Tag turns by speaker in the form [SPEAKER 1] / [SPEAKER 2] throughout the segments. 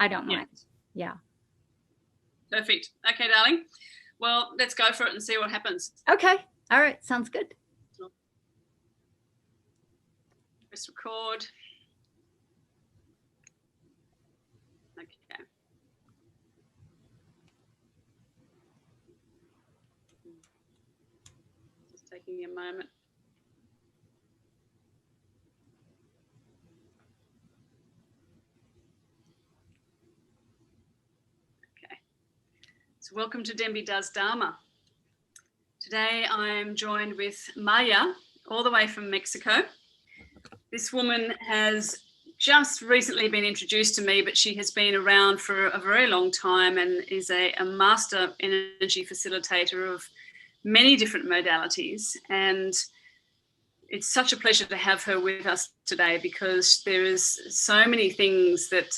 [SPEAKER 1] I don't mind. Yeah.
[SPEAKER 2] Perfect. Okay, darling. Well, let's go for it and see what happens.
[SPEAKER 1] Okay. All right. Sounds good.
[SPEAKER 2] Press record. Okay. Just taking a moment. Okay. So welcome to Denby Does Dharma. Today I'm joined with Marja, all the way from Mexico. This woman has just recently been introduced to me, but she has been around for a very long time and is a master energy facilitator of many different modalities. And it's such a pleasure to have her with us today, because there is so many things that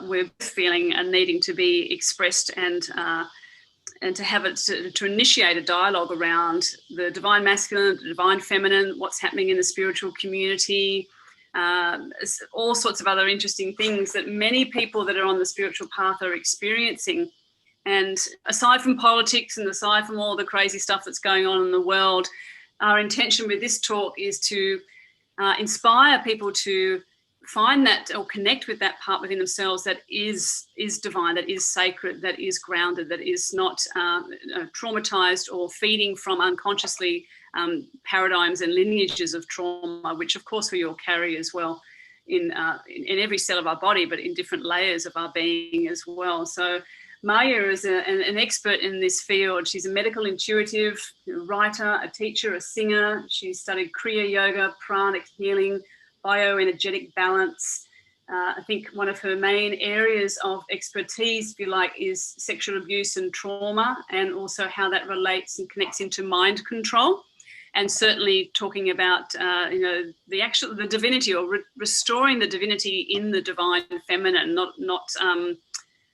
[SPEAKER 2] we're feeling and needing to be expressed, and to have it to initiate a dialogue around the divine masculine, the divine feminine, what's happening in the spiritual community, all sorts of other interesting things that many people that are on the spiritual path are experiencing. And aside from politics and aside from all the crazy stuff that's going on in the world, our intention with this talk is to inspire people to find that or connect with that part within themselves that is divine, that is sacred, that is grounded, that is not traumatized or feeding from unconsciously paradigms and lineages of trauma, which of course we all carry as well in every cell of our body, but in different layers of our being as well. So Marja is an expert in this field. She's a medical intuitive, a writer, a teacher, a singer. She studied Kriya Yoga, pranic healing, bioenergetic balance. I think one of her main areas of expertise, if you like, is sexual abuse and trauma, and also how that relates and connects into mind control. And certainly talking about, the divinity, or restoring the divinity in the divine feminine, not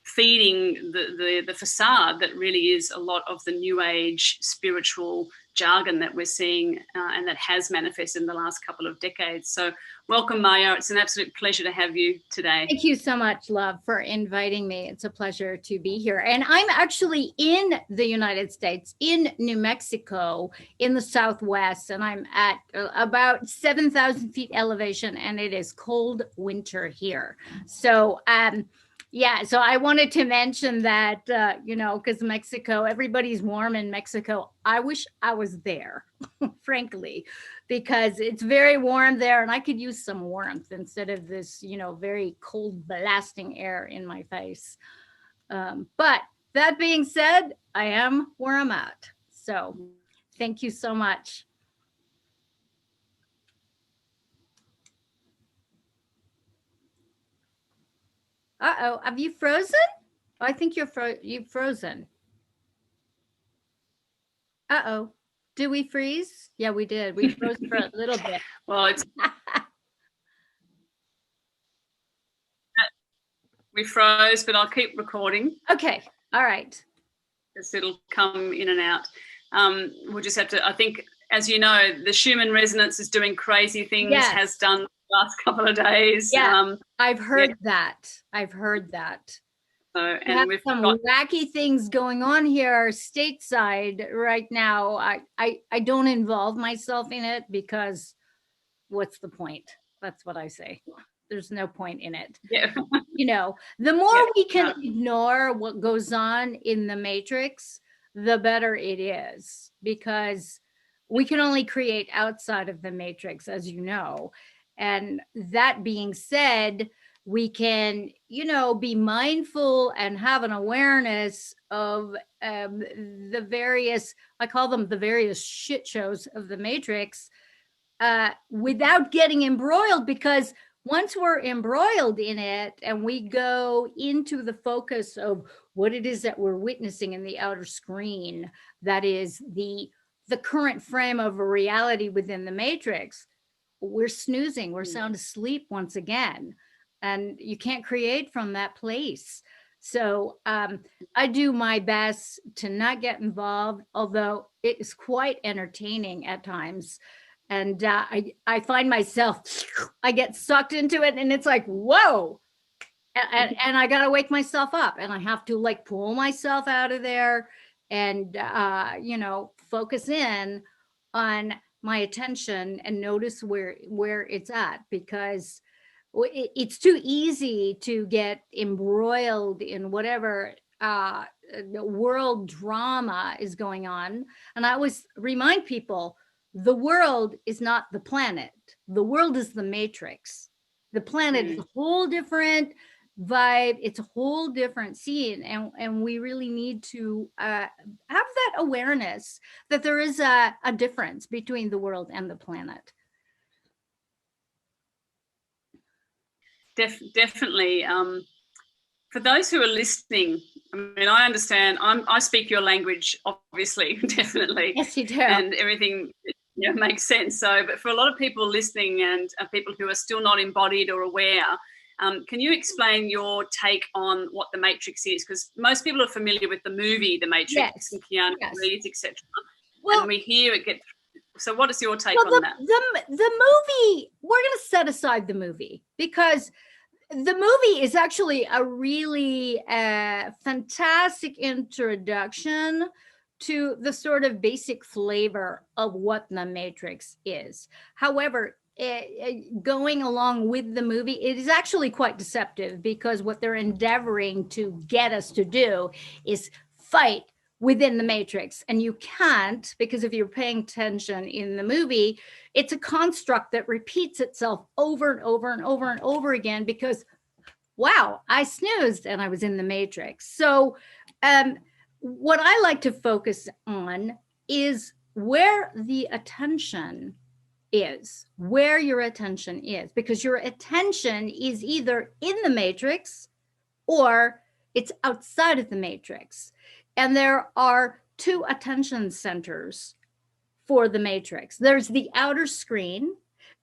[SPEAKER 2] feeding the facade that really is a lot of the new age spiritual jargon that we're seeing and that has manifested in the last couple of decades. So welcome, Marja. It's an absolute pleasure to have you today.
[SPEAKER 1] Thank you so much, love, for inviting me. It's a pleasure to be here. And I'm actually in the United States, in New Mexico, in the Southwest, and I'm at about 7,000 feet elevation, and it is cold winter here. So, yeah, so I wanted to mention that, because Mexico, everybody's warm in Mexico. I wish I was there, frankly, because it's very warm there and I could use some warmth instead of this, very cold, blasting air in my face. But that being said, I am where I'm at. So thank you so much. Uh-oh, have you frozen? Oh, I think you've frozen. Uh-oh, did we freeze? Yeah, we did. We froze for a little bit.
[SPEAKER 2] Well, we froze, but I'll keep recording.
[SPEAKER 1] Okay, all right.
[SPEAKER 2] It'll come in and out. We'll just have to, I think, as you know, the Schumann resonance is doing crazy things, yes. Has done last couple of days.
[SPEAKER 1] Yeah, I've heard that. I've heard that.
[SPEAKER 2] So, and
[SPEAKER 1] we've got some wacky things going on here stateside right now. I don't involve myself in it because what's the point? That's what I say. There's no point in it.
[SPEAKER 2] Yeah.
[SPEAKER 1] The more we can ignore what goes on in the matrix, the better it is, because we can only create outside of the matrix, as you know. And that being said, we can, be mindful and have an awareness of the various, I call them the various shit shows of the matrix, without getting embroiled, because once we're embroiled in it and we go into the focus of what it is that we're witnessing in the outer screen, that is the current frame of a reality within the matrix, we're snoozing, we're sound asleep once again, and you can't create from that place. So I do my best to not get involved, although it is quite entertaining at times, And I find myself, I get sucked into it, and it's like, whoa. And I got to wake myself up, and I have to like pull myself out of there and, you know, focus in on my attention and notice where it's at, because it's too easy to get embroiled in whatever world drama is going on. And I always remind people, the world is not the planet. The world is the matrix. The planet is a whole different vibe. It's a whole different scene. And we really need to have that awareness that there is a difference between the world and the planet.
[SPEAKER 2] Definitely. For those who are listening, I mean, I understand. I speak your language, obviously, definitely.
[SPEAKER 1] Yes, you do.
[SPEAKER 2] And everything, you know, makes sense. So, but for a lot of people listening and people who are still not embodied or aware, can you explain your take on what the Matrix is? Because most people are familiar with the movie The Matrix,
[SPEAKER 1] yes.
[SPEAKER 2] and Keanu
[SPEAKER 1] yes.
[SPEAKER 2] Reeves, etc.
[SPEAKER 1] Well,
[SPEAKER 2] and we hear it get. So, what is your take on that?
[SPEAKER 1] The movie, we're going to set aside the movie, because the movie is actually a really fantastic introduction to the sort of basic flavor of what the Matrix is. However, going along with the movie, it is actually quite deceptive, because what they're endeavoring to get us to do is fight within the Matrix. And you can't, because if you're paying attention in the movie, it's a construct that repeats itself over and over and over and over again, because wow, I snoozed and I was in the Matrix. So what I like to focus on is where the attention is, where your attention is, because your attention is either in the Matrix or it's outside of the Matrix. And there are two attention centers for the Matrix. There's the outer screen,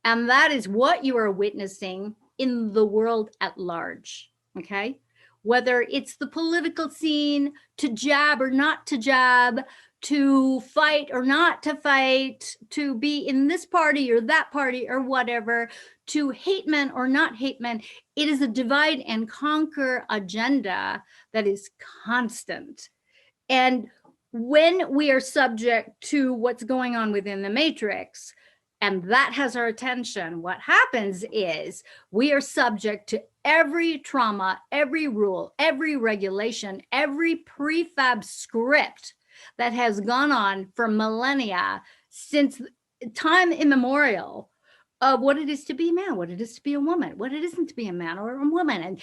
[SPEAKER 1] and that is what you are witnessing in the world at large, okay? Whether it's the political scene, to jab or not to jab, to fight or not to fight, to be in this party or that party or whatever, to hate men or not hate men. It is a divide and conquer agenda that is constant. And when we are subject to what's going on within the Matrix, and that has our attention, what happens is we are subject to every trauma, every rule, every regulation, every prefab script that has gone on for millennia, since time immemorial, of what it is to be a man, what it is to be a woman, what it isn't to be a man or a woman, and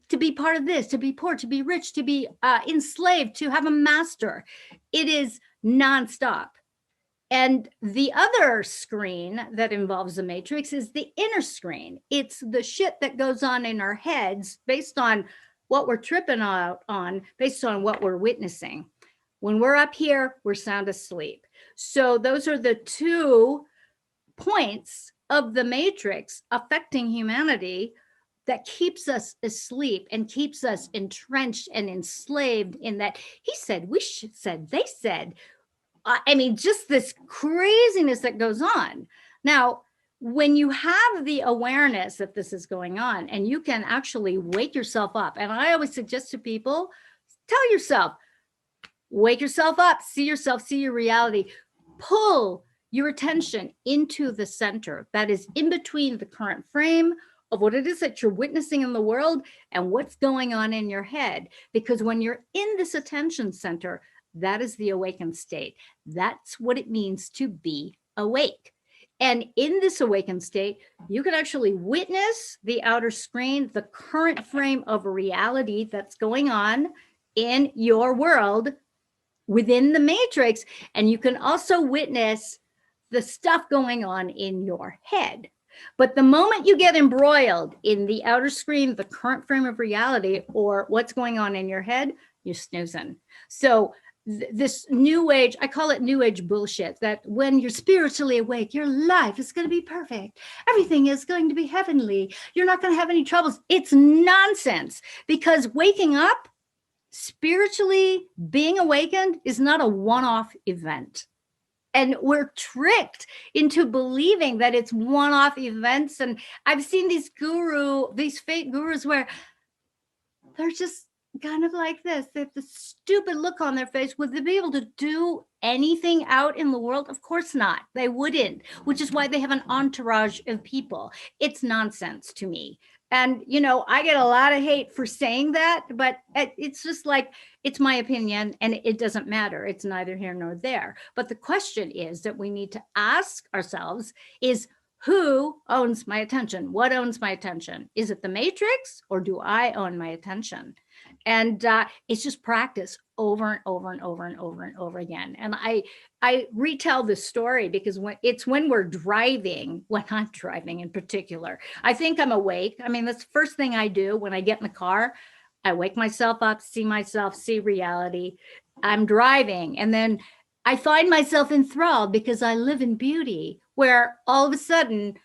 [SPEAKER 1] to be part of this, to be poor, to be rich, to be enslaved, to have a master. It is nonstop. And the other screen that involves the Matrix is the inner screen. It's the shit that goes on in our heads based on what we're tripping out on, based on what we're witnessing. When we're up here, we're sound asleep. So those are the 2 points of the Matrix affecting humanity that keeps us asleep and keeps us entrenched and enslaved in that he said, we said, they said. I mean, just this craziness that goes on. Now, when you have the awareness that this is going on, and you can actually wake yourself up, and I always suggest to people, tell yourself, wake yourself up, see yourself, see your reality, pull your attention into the center that is in between the current frame of what it is that you're witnessing in the world and what's going on in your head. Because when you're in this attention center, that is the awakened state. That's what it means to be awake. And in this awakened state, you can actually witness the outer screen, the current frame of reality that's going on in your world within the Matrix. And you can also witness the stuff going on in your head. But the moment you get embroiled in the outer screen, the current frame of reality, or what's going on in your head, you're snoozing. So this new age, I call it new age bullshit, that when you're spiritually awake, your life is going to be perfect. Everything is going to be heavenly. You're not going to have any troubles. It's nonsense, because waking up, spiritually being awakened, is not a one-off event. And we're tricked into believing that it's one-off events. And I've seen these fake gurus where they're just kind of like this. They have the stupid look on their face. Would they be able to do anything out in the world? Of course not. They wouldn't, which is why they have an entourage of people. It's nonsense to me. And, you know, I get a lot of hate for saying that, but it's just like, it's my opinion and it doesn't matter. It's neither here nor there. But the question is that we need to ask ourselves is, who owns my attention? What owns my attention? Is it the matrix or do I own my attention? And it's just practice over and over and over and over and over again. And I retell this story because when we're driving, when I'm driving in particular, I think I'm awake. I mean, that's the first thing I do when I get in the car. I wake myself up, see reality. I'm driving. And then I find myself enthralled because I live in beauty, where all of a sudden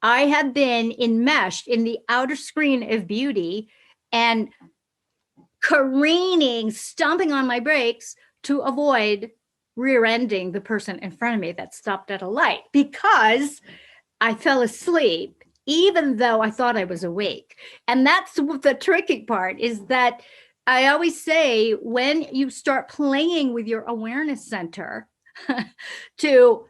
[SPEAKER 1] I have been enmeshed in the outer screen of beauty and careening, stomping on my brakes to avoid rear-ending the person in front of me that stopped at a light because I fell asleep, even though I thought I was awake. And that's the tricky part, is that I always say, when you start playing with your awareness center to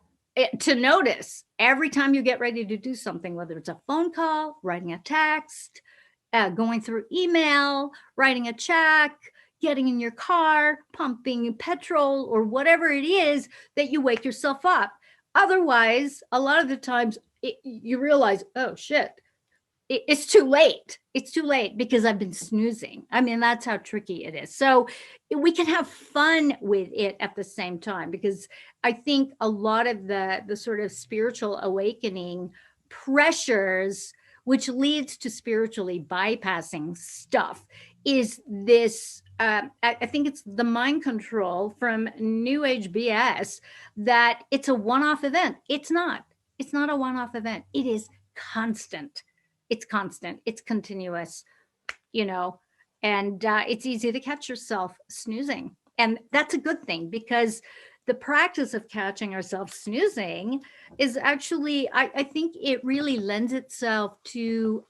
[SPEAKER 1] notice every time you get ready to do something, whether it's a phone call, writing a text, going through email, writing a check, getting in your car, pumping petrol, or whatever it is, that you wake yourself up. Otherwise, a lot of the times you realize, oh shit, it's too late. It's too late because I've been snoozing. I mean, that's how tricky it is. So we can have fun with it at the same time, because I think a lot of the sort of spiritual awakening pressures, which leads to spiritually bypassing stuff, is this, I think it's the mind control from New Age BS, that it's a one-off event. It's not. It's not a one-off event. It is constant. It's constant. It's continuous, you know, and it's easy to catch yourself snoozing. And that's a good thing, because the practice of catching ourselves snoozing is actually, I think it really lends itself to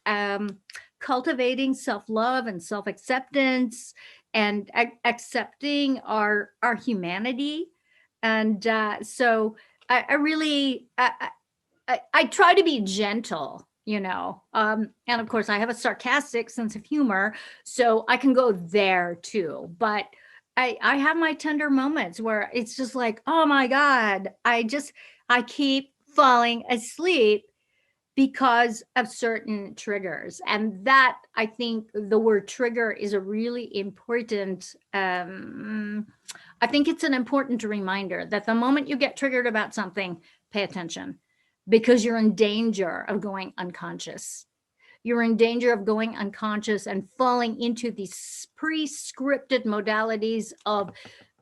[SPEAKER 1] cultivating self-love and self-acceptance and accepting our humanity. And so I really, I try to be gentle, you know, and of course I have a sarcastic sense of humor, so I can go there too. But I have my tender moments where it's just like, oh my God, I keep falling asleep because of certain triggers. And that, I think the word trigger is a really important, I think it's an important reminder that the moment you get triggered about something, pay attention, because you're in danger of going unconscious. You're in danger of going unconscious and falling into these pre-scripted modalities of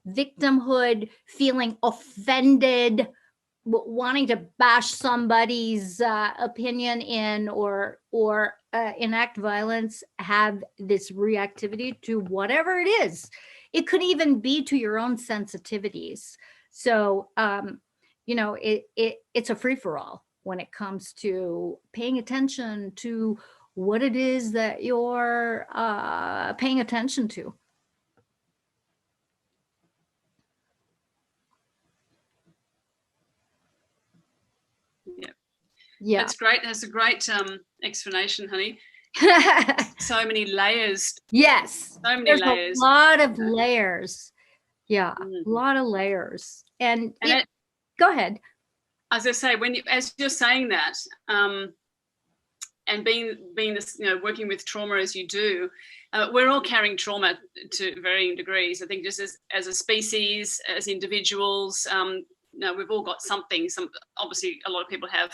[SPEAKER 1] victimhood, feeling offended, wanting to bash somebody's opinion in, or enact violence, have this reactivity to whatever it is. It could even be to your own sensitivities. So, you know, it's a free-for-all when it comes to paying attention to what it is that you're paying attention to.
[SPEAKER 2] Yeah, that's great. That's a great explanation, honey. So many layers.
[SPEAKER 1] Yes,
[SPEAKER 2] so many
[SPEAKER 1] there's
[SPEAKER 2] layers.
[SPEAKER 1] A lot of layers. Yeah, a lot of layers. And go ahead.
[SPEAKER 2] As I say, as you're saying that, and being this, you know, working with trauma as you do, we're all carrying trauma to varying degrees. I think just as a species, as individuals, you know, we've all got something. Obviously, a lot of people have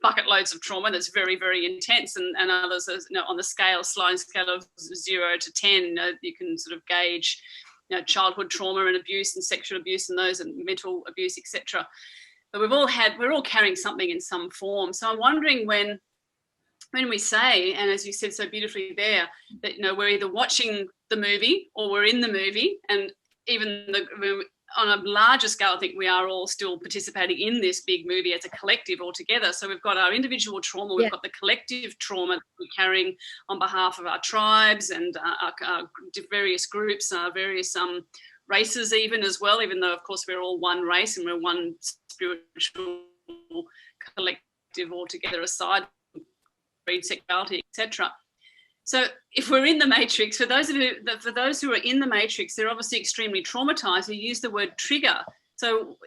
[SPEAKER 2] bucket loads of trauma that's very, very intense, and others, you know, on the sliding scale of 0 to 10, you know, you can sort of gauge, you know, childhood trauma and abuse and sexual abuse and those, and mental abuse, etc. But we're all carrying something in some form. So I'm wondering when we say, and as you said so beautifully there, that, you know, we're either watching the movie or we're in the movie, and even on a larger scale, I think we are all still participating in this big movie as a collective altogether. So we've got our individual trauma, we've got the collective trauma that we're carrying on behalf of our tribes and our various groups, various races even as well, even though, of course, we're all one race and we're one spiritual collective altogether, aside from breed, sexuality, etc. So if we're in the matrix, for those who are in the matrix, they're obviously extremely traumatized. You use the word trigger. So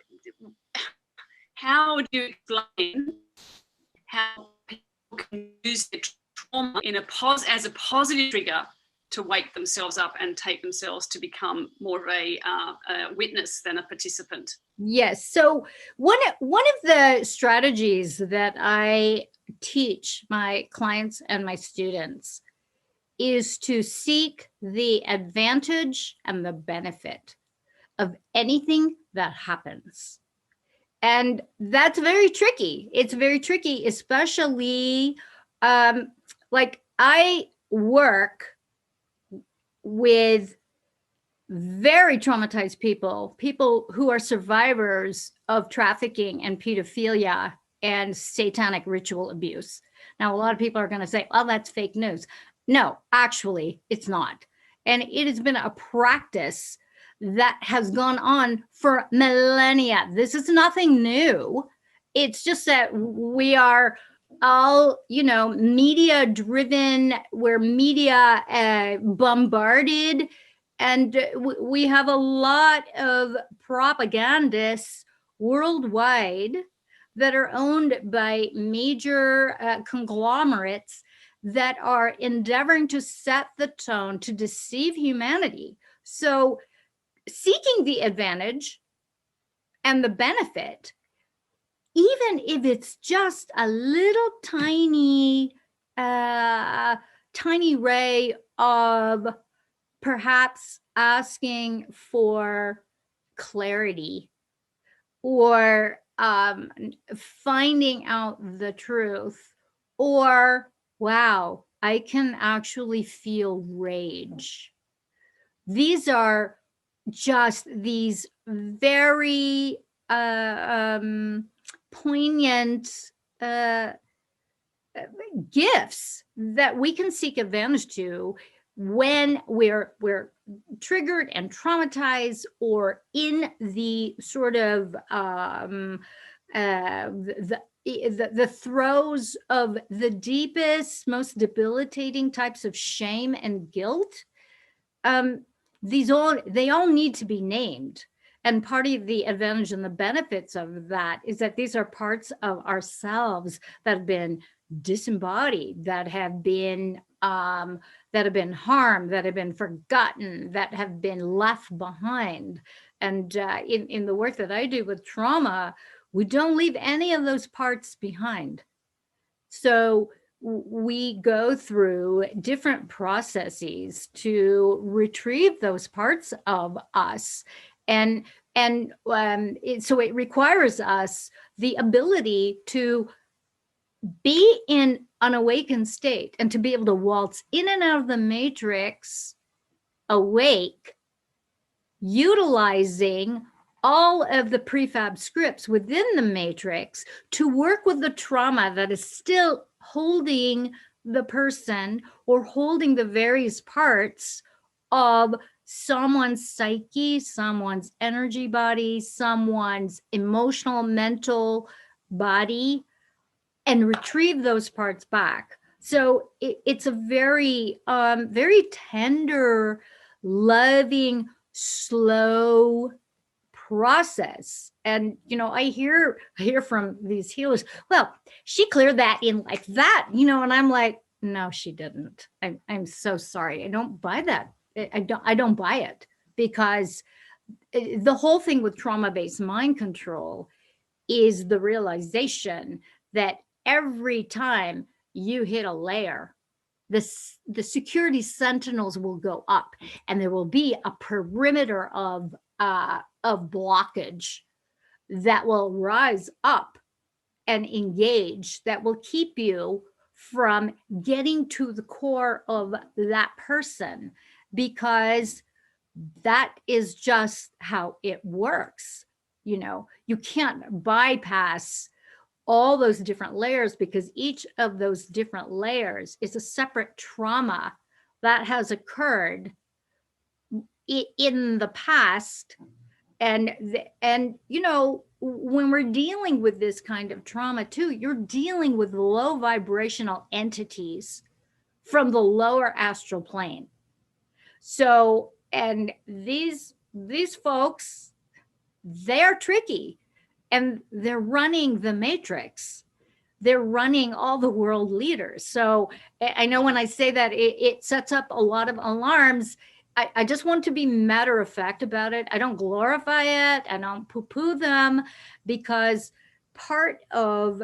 [SPEAKER 2] how would you explain how people can use their trauma as a positive trigger to wake themselves up and take themselves to become more of a witness than a participant?
[SPEAKER 1] Yes. So one of the strategies that I teach my clients and my students is to seek the advantage and the benefit of anything that happens. And that's very tricky. It's very tricky, especially like I work with very traumatized people who are survivors of trafficking and pedophilia and satanic ritual abuse. Now, a lot of people are going to say, well, that's fake news. No, actually, it's not. And it has been a practice that has gone on for millennia. This is nothing new. It's just that we are all, media driven, we're media bombarded, and we have a lot of propagandists worldwide that are owned by major conglomerates that are endeavoring to set the tone to deceive humanity. So seeking the advantage and the benefit, even if it's just a little tiny ray of perhaps asking for clarity or finding out the truth, or wow, I can actually feel rage. These are just these very poignant gifts that we can seek advantage to when we're triggered and traumatized, or in the sort of the throes of the deepest, most debilitating types of shame and guilt. They all need to be named. And part of the advantage and the benefits of that is that these are parts of ourselves that have been disembodied, that have been harmed, that have been forgotten, that have been left behind. And in the work that I do with trauma, we don't leave any of those parts behind. So we go through different processes to retrieve those parts of us. So it requires us the ability to be in an awakened state and to be able to waltz in and out of the matrix awake, utilizing all of the prefab scripts within the matrix to work with the trauma that is still holding the person or holding the various parts of someone's psyche, someone's energy body, someone's emotional, mental body, and retrieve those parts back. So it's a very, very tender, loving, slow process. And I hear from these healers, well, she cleared that in like that, and I'm like, no, she didn't. I'm so sorry. I don't buy that. I don't buy it, because the whole thing with trauma-based mind control is the realization that every time you hit a layer, the security sentinels will go up, and there will be a perimeter of blockage that will rise up and engage, that will keep you from getting to the core of that person, because that is just how it works. You can't bypass all those different layers, because each of those different layers is a separate trauma that has occurred in the past. And when we're dealing with this kind of trauma too, you're dealing with low vibrational entities from the lower astral plane. So, and these folks, they're tricky, and they're running the matrix. They're running all the world leaders. So I know when I say that, it sets up a lot of alarms. I just want to be matter of fact about it. I don't glorify it. I don't poo-poo them, because part of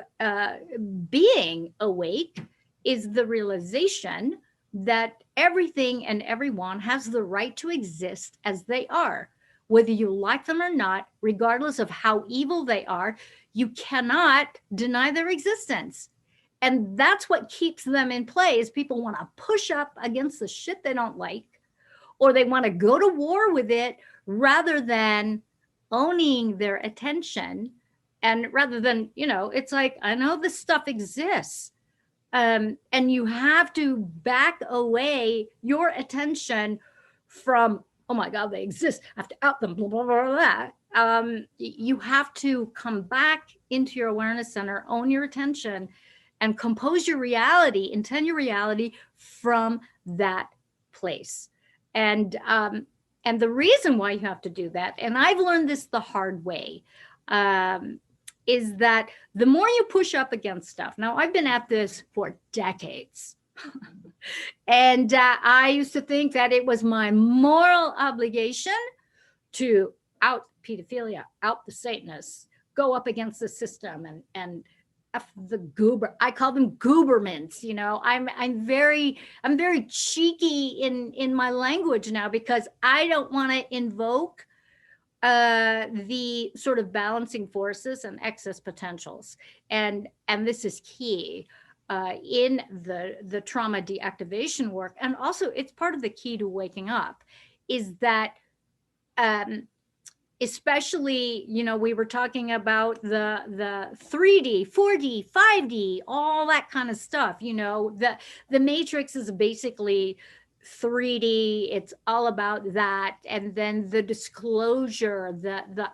[SPEAKER 1] being awake is the realization that everything and everyone has the right to exist as they are, whether you like them or not, regardless of how evil they are. You cannot deny their existence. And that's what keeps them in play, is people want to push up against the shit they don't like, or they want to go to war with it, rather than owning their attention. And rather than, it's like, I know this stuff exists. And you have to back away your attention from, oh my God, they exist, I have to out them, blah, blah, blah, blah. You have to come back into your awareness center, own your attention, and compose your reality, intend your reality from that place. And the reason why you have to do that, and I've learned this the hard way, is that the more you push up against stuff. Now, I've been at this for decades. And I used to think that it was my moral obligation to out pedophilia, out the Satanists, go up against the system, and F the goober. I call them goobermans. I'm very cheeky in my language now, because I don't want to invoke the sort of balancing forces and excess potentials. And this is key in the trauma deactivation work. And also, it's part of the key to waking up, is that especially, we were talking about the 3D, 4D, 5D, all that kind of stuff. The matrix is basically 3D. It's all about that. And then the disclosure,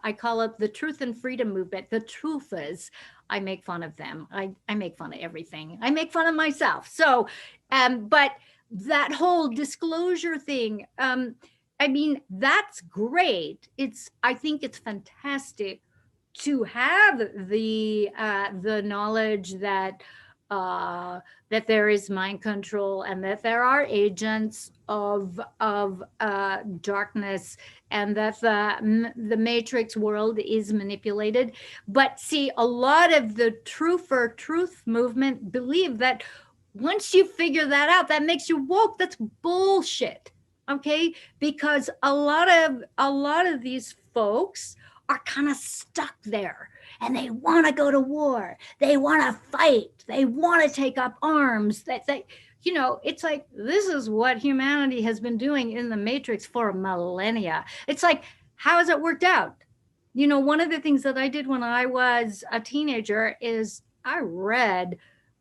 [SPEAKER 1] I call it the truth and freedom movement, the truthers. I make fun of them. I make fun of everything. I make fun of myself. So, but that whole disclosure thing, I mean, that's great. I think it's fantastic to have the knowledge that there is mind control, and that there are agents of darkness, and that the matrix world is manipulated. But see, a lot of the truth movement believe that once you figure that out, that makes you woke. That's bullshit. Okay, because a lot of these folks are kind of stuck there, and they want to go to war, they want to fight, they want to take up arms. It's like, this is what humanity has been doing in the matrix for millennia. It's like, how has it worked out? One of the things that I did when I was a teenager is I read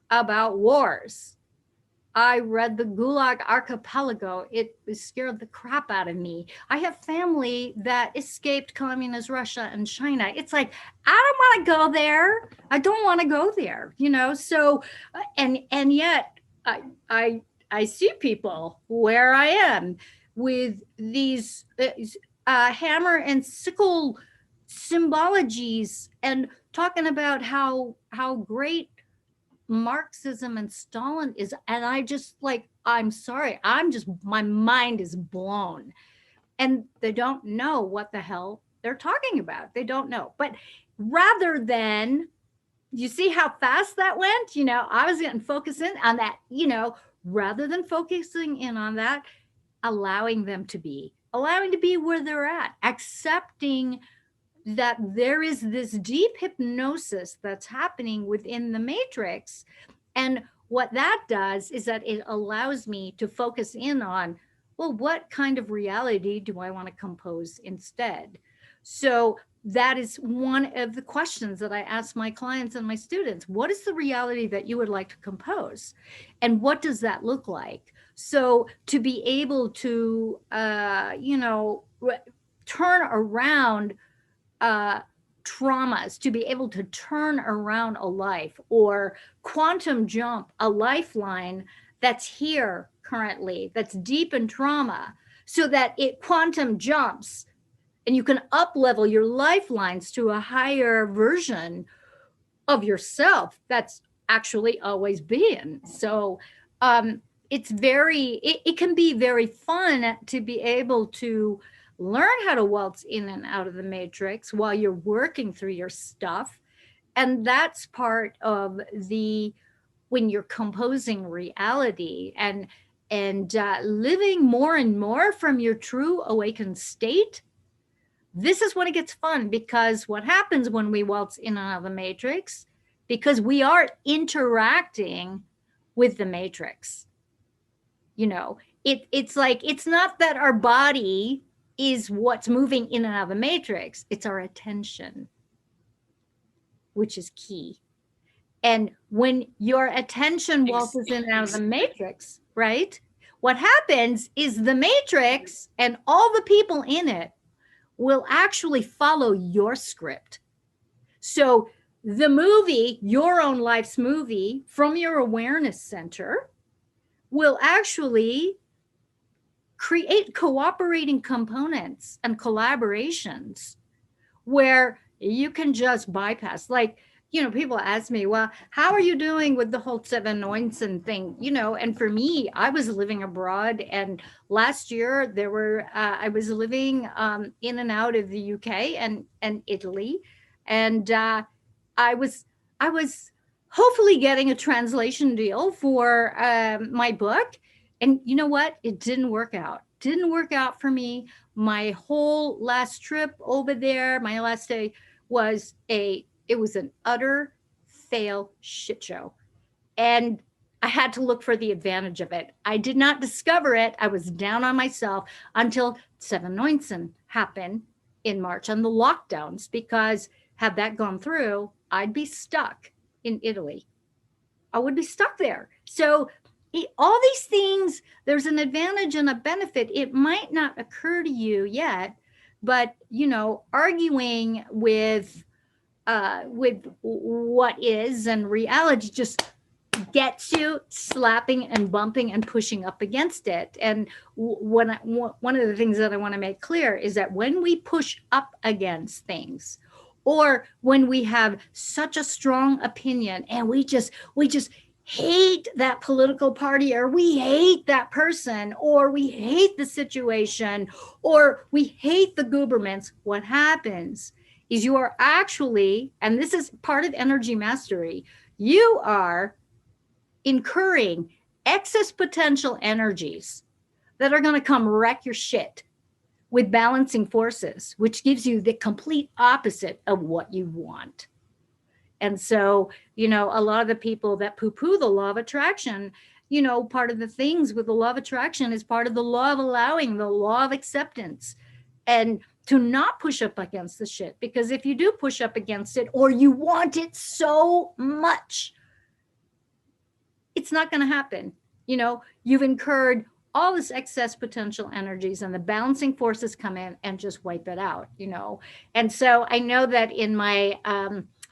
[SPEAKER 1] about wars. I read the Gulag Archipelago. It scared the crap out of me. I have family that escaped communist Russia and China. It's like, I don't want to go there. I don't want to go there, So, and yet I see people where I am with these hammer and sickle symbologies, and talking about how great Marxism and Stalin is. And I just I'm sorry, my mind is blown. And they don't know what the hell they're talking about. They don't know. But rather than, you see how fast that went? I was getting focused in on that, rather than focusing in on that, allowing to be where they're at, accepting that there is this deep hypnosis that's happening within the matrix. And what that does is that it allows me to focus in on, well, what kind of reality do I want to compose instead? So that is one of the questions that I ask my clients and my students. What is the reality that you would like to compose? And what does that look like? So to be able to, turn around traumas, to be able to turn around a life, or quantum jump a lifeline that's here currently, that's deep in trauma, so that it quantum jumps and you can up level your lifelines to a higher version of yourself that's actually always been. So it can be very fun to be able to learn how to waltz in and out of the matrix while you're working through your stuff. And that's part of the, when you're composing reality and living more and more from your true awakened state. This is when it gets fun, because what happens when we waltz in and out of the matrix, because we are interacting with the matrix. It's like, it's not that our body is what's moving in and out of the matrix, it's our attention, which is key. And when your attention waltzes in and out of the matrix, right, what happens is the matrix and all the people in it will actually follow your script. So the movie, your own life's movie from your awareness center, will actually create cooperating components and collaborations where you can just bypass. Like, people ask me, well, how are you doing with the whole 7-Neunzen thing? And for me, I was living abroad, and last year I was living in and out of the UK and Italy. And I was hopefully getting a translation deal for my book. And you know what? It didn't work out. Didn't work out for me. My whole last trip over there, my last day was it was an utter fail shit show. And I had to look for the advantage of it. I did not discover it. I was down on myself until 7-Neunzen happened in March and the lockdowns, because had that gone through, I'd be stuck in Italy. I would be stuck there. So all these things, there's an advantage and a benefit. It might not occur to you yet, but arguing with what is and reality just gets you slapping and bumping and pushing up against it. And one of the things that I want to make clear is that when we push up against things, or when we have such a strong opinion and we just hate that political party, or we hate that person, or we hate the situation, or we hate the governments, what happens is you are actually, and this is part of energy mastery, you are incurring excess potential energies that are going to come wreck your shit with balancing forces, which gives you the complete opposite of what you want. And so, a lot of the people that poo-poo the law of attraction, part of the things with the law of attraction is part of the law of allowing, the law of acceptance. And to not push up against the shit, because if you do push up against it, or you want it so much, it's not going to happen. You've incurred all this excess potential energies, and the balancing forces come in and just wipe it out. And so I know that in my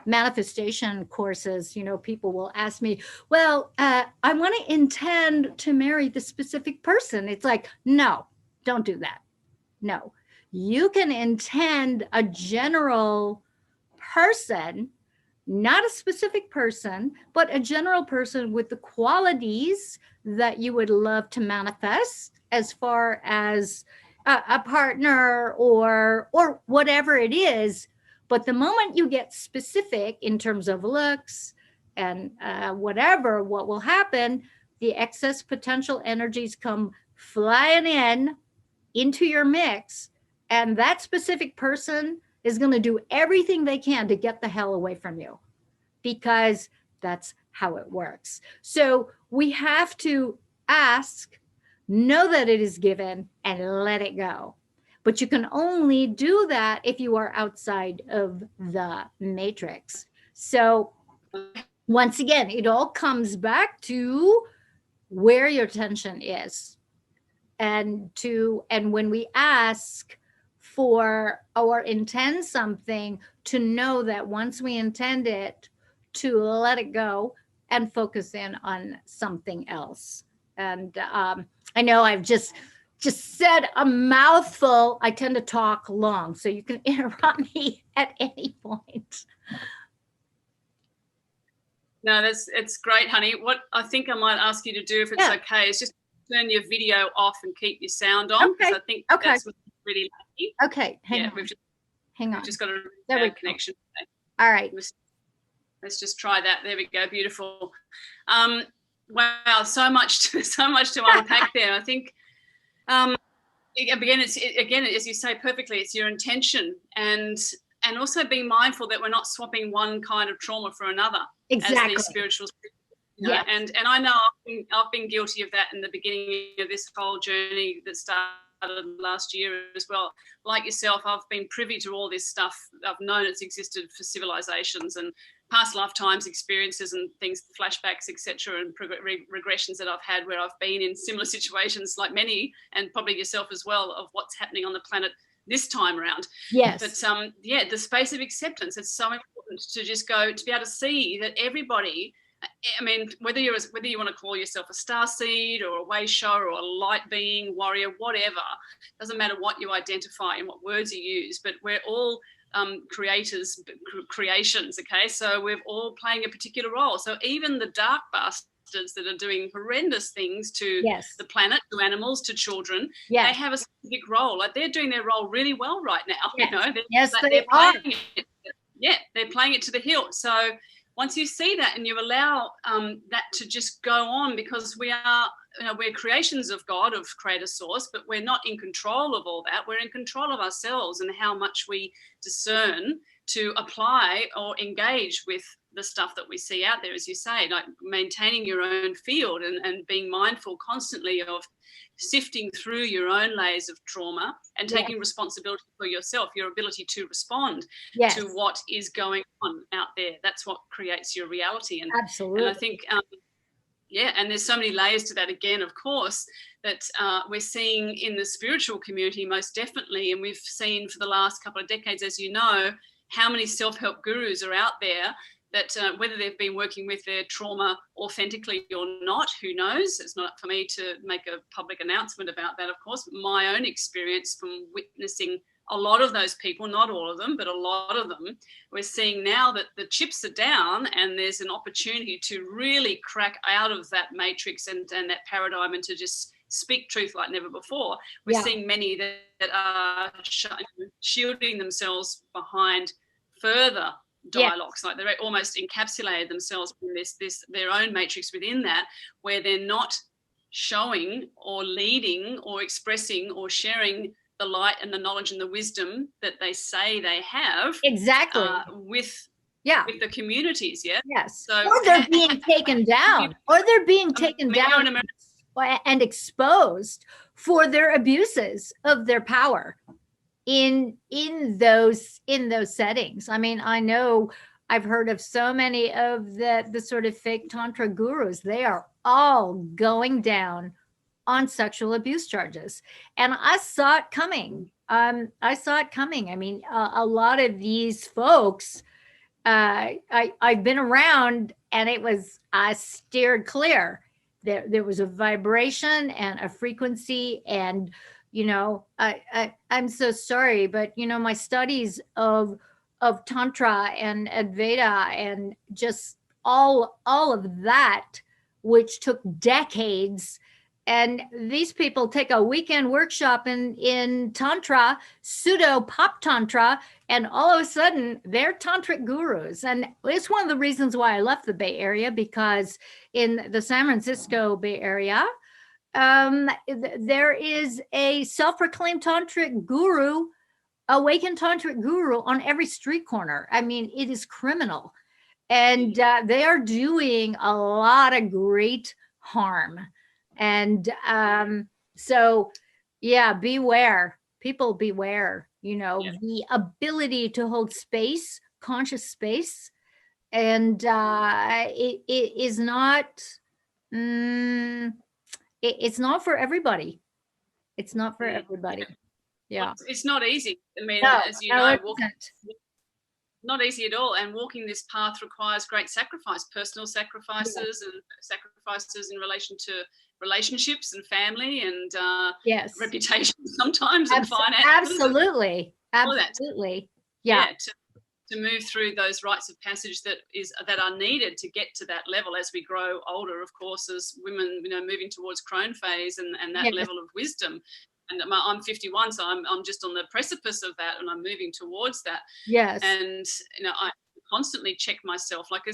[SPEAKER 1] manifestation courses, people will ask me, well, I want to intend to marry the specific person. It's like, no, don't do that. No. You can intend a general person, not a specific person, but a general person with the qualities that you would love to manifest, as far as a partner or whatever it is. But the moment you get specific in terms of looks and what will happen, the excess potential energies come flying into your mix. And that specific person is going to do everything they can to get the hell away from you, because that's how it works. So we have to ask know that it is given, and let it go. But you can only do that if you are outside of the matrix. So once again, it all comes back to where your attention is. And when we ask for or intend something, to know that once we intend it, to let it go and focus in on something else. And I know I've just said a mouthful. I tend to talk long, so you can interrupt me at any point.
[SPEAKER 2] No, it's great, honey. What I think I might ask you to do, if it's okay, is just turn your video off and keep your sound on.
[SPEAKER 1] Okay.
[SPEAKER 2] I think that's really lucky.
[SPEAKER 1] Okay. Hang on.
[SPEAKER 2] We've just got a
[SPEAKER 1] bad
[SPEAKER 2] connection.
[SPEAKER 1] All right.
[SPEAKER 2] Let's just try that. There we go. Beautiful. Wow, so much to unpack there. I think again, as you say perfectly, it's your intention, and also being mindful that we're not swapping one kind of trauma for another.
[SPEAKER 1] Exactly.
[SPEAKER 2] As these spiritual,
[SPEAKER 1] yeah.
[SPEAKER 2] And I know I've been guilty of that in the beginning of this whole journey that started last year as well. Like yourself, I've been privy to all this stuff. I've known it's existed for civilizations and past lifetimes experiences and things, flashbacks, etc., and regressions that I've had where I've been in similar situations, like many, and probably yourself as well, of what's happening on the planet this time around.
[SPEAKER 1] Yes.
[SPEAKER 2] But the space of acceptance, it's so important to just go, to be able to see that everybody, I mean, whether you want to call yourself a starseed or a wayshow or a light being, warrior, whatever, doesn't matter what you identify and what words you use, but we're all creators, creations, okay? So we're all playing a particular role. So even the dark bastards that are doing horrendous things to the planet, to animals, to children, they have a specific role. Like, they're doing their role really well right now.
[SPEAKER 1] Yes.
[SPEAKER 2] You know,
[SPEAKER 1] They're playing
[SPEAKER 2] it. Yeah, they're playing it to the hilt. So once you see that and you allow that to just go on, because we are, we're creations of God, of Creator Source, but we're not in control of all that. We're in control of ourselves and how much we discern to apply or engage with the stuff that we see out there, as you say, like maintaining your own field and being mindful constantly of sifting through your own layers of trauma and taking responsibility for yourself, your ability to respond to what is going on out there. That's what creates your reality. And
[SPEAKER 1] absolutely.
[SPEAKER 2] And I think, and there's so many layers to that again, of course, that we're seeing in the spiritual community most definitely. And we've seen for the last couple of decades, as you know, how many self-help gurus are out there that whether they've been working with their trauma authentically or not, who knows? It's not up for me to make a public announcement about that, of course. My own experience from witnessing a lot of those people, not all of them, but a lot of them, we're seeing now that the chips are down and there's an opportunity to really crack out of that matrix and that paradigm and to just speak truth like never before. We're seeing many that are shielding themselves behind further dialogues, like they're almost encapsulated themselves in this their own matrix within that, where they're not showing or leading or expressing or sharing the light and the knowledge and the wisdom that they say they have with the communities. Yes. So,
[SPEAKER 1] or they're being taken down, or they're being taken down and exposed for their abuses of their power in those settings. I mean, I know I've heard of so many of the sort of fake tantra gurus. They are all going down on sexual abuse charges, and I saw it coming. I mean, a lot of these folks, I've been around, and I steered clear. There was a vibration and a frequency, and I'm so sorry, but my studies of Tantra and Advaita and just all of that, which took decades, and these people take a weekend workshop in Tantra, pseudo pop Tantra, and all of a sudden they're tantric gurus. And it's one of the reasons why I left the Bay Area, because in the San Francisco Bay Area, there is a self-proclaimed tantric guru, awakened tantric guru, on every street corner. I mean, it is criminal, and they are doing a lot of great harm. And So yeah, beware, people, beware,
[SPEAKER 2] Yeah.
[SPEAKER 1] the ability to hold space, conscious space, and it is not, mm, it's not for everybody. It's not for
[SPEAKER 2] Mm.
[SPEAKER 1] everybody.
[SPEAKER 2] Well,
[SPEAKER 1] Yeah.
[SPEAKER 2] it's not easy. I mean,
[SPEAKER 1] No,
[SPEAKER 2] as you
[SPEAKER 1] no,
[SPEAKER 2] know,
[SPEAKER 1] it isn't.
[SPEAKER 2] not easy at all. And walking this path requires great sacrifice, personal
[SPEAKER 1] Yeah.
[SPEAKER 2] sacrifices, and sacrifices in relation to relationships and family and
[SPEAKER 1] Yes.
[SPEAKER 2] reputation sometimes and finances and
[SPEAKER 1] Absolutely.
[SPEAKER 2] all that.
[SPEAKER 1] Absolutely. Yeah.
[SPEAKER 2] Yeah, to move through those rites of passage that are needed to get to that level as we grow older, of course, as women, moving towards crone phase and that
[SPEAKER 1] Yes.
[SPEAKER 2] level of wisdom. And I'm 51, so I'm just on the precipice of that, and I'm moving towards that.
[SPEAKER 1] Yes.
[SPEAKER 2] And I constantly check myself. Like,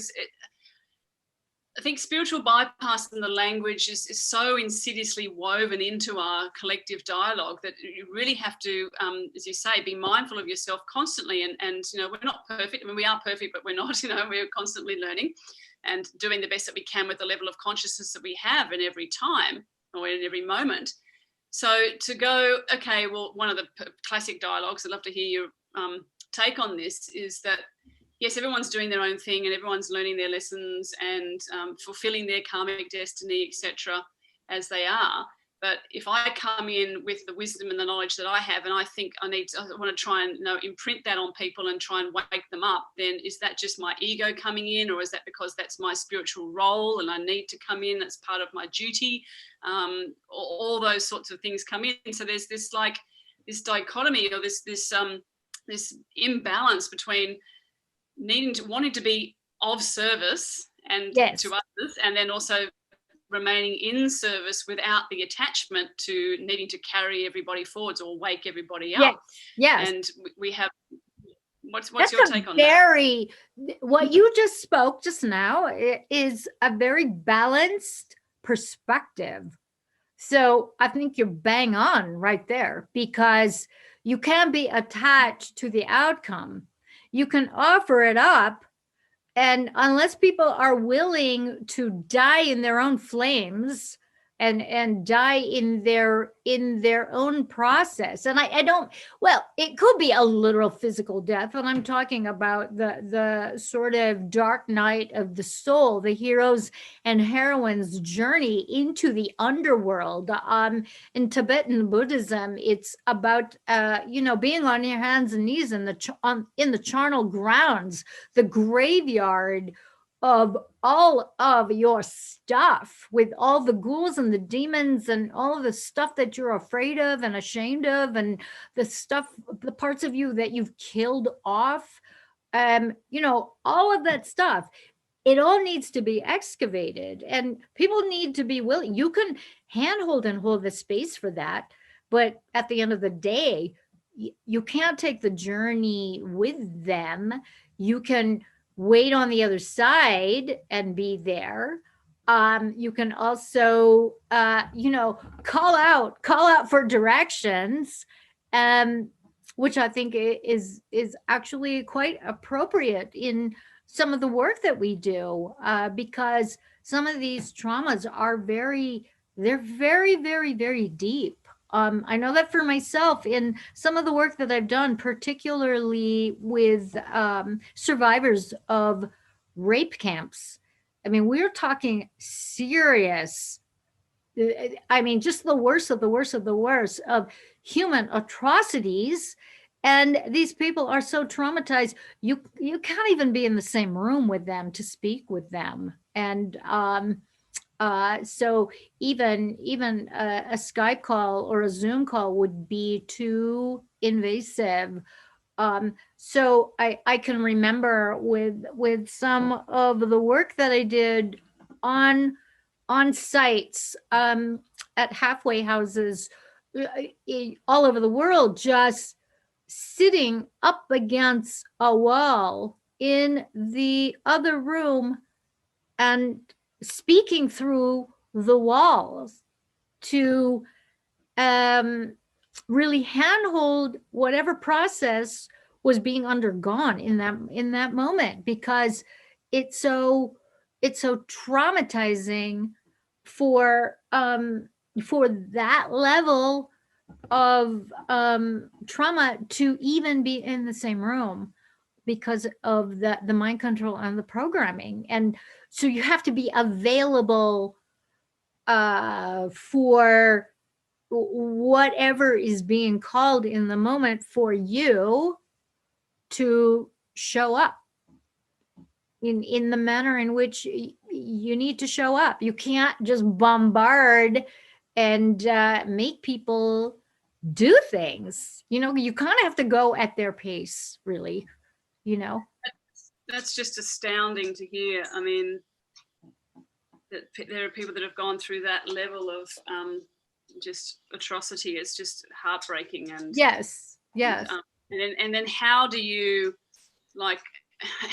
[SPEAKER 2] I think spiritual bypass in the language is so insidiously woven into our collective dialogue that you really have to, as you say, be mindful of yourself constantly. And we're not perfect. I mean, we are perfect, but we're not. We're constantly learning and doing the best that we can with the level of consciousness that we have in every time or in every moment. So to go, okay, well, one of the classic dialogues, I'd love to hear your take on this, is that yes, everyone's doing their own thing and everyone's learning their lessons and fulfilling their karmic destiny, etc., as they are. But if I come in with the wisdom and the knowledge that I have, and I think I want to try and imprint that on people and try and wake them up, then is that just my ego coming in, or is that because that's my spiritual role and I need to come in? That's part of my duty. All those sorts of things come in. So there's this dichotomy, or this imbalance between wanting to be of service and
[SPEAKER 1] Yes.
[SPEAKER 2] to others, and then also remaining in service without the attachment to needing to carry everybody forwards or wake everybody up.
[SPEAKER 1] Yes.
[SPEAKER 2] And we have, what's
[SPEAKER 1] That's
[SPEAKER 2] your take on that?
[SPEAKER 1] What you just spoke just now is a very balanced perspective. So I think you're bang on right there, because you can't be attached to the outcome. You can offer it up, and unless people are willing to die in their own flames and die in their own process, and I don't, well, it could be a literal physical death, and I'm talking about the sort of dark night of the soul, the heroes and heroines journey into the underworld. In Tibetan Buddhism, it's about being on your hands and knees in the charnel grounds, the graveyard of all of your stuff, with all the ghouls and the demons and all of the stuff that you're afraid of and ashamed of, and the parts of you that you've killed off, all of that stuff. It all needs to be excavated, and people need to be willing. You can handhold and hold the space for that, but at the end of the day, you can't take the journey with them. You can wait on the other side and be there. You can also, call out for directions, which I think is actually quite appropriate in some of the work that we do, because some of these traumas are they're very, very, very deep. I know that for myself in some of the work that I've done, particularly with survivors of rape camps. I mean, we're talking serious, I mean, just the worst of the worst of the worst of human atrocities. And these people are so traumatized, you can't even be in the same room with them to speak with them. And so even a Skype call or a Zoom call would be too invasive. So I can remember with some of the work that I did on sites, at halfway houses, all over the world, just sitting up against a wall in the other room and speaking through the walls to really handhold whatever process was being undergone in that moment, because it's so traumatizing for for that level of trauma to even be in the same room because of the mind control and the programming. And so you have to be available for whatever is being called in the moment for you to show up in the manner in which you need to show up. You can't just bombard and make people do things. You know, you kind of have to go at their pace, really, you know.
[SPEAKER 2] That's just astounding to hear. I mean, that there are people that have gone through that level of just atrocity. It's just heartbreaking. And
[SPEAKER 1] yes.
[SPEAKER 2] And then how do you, like,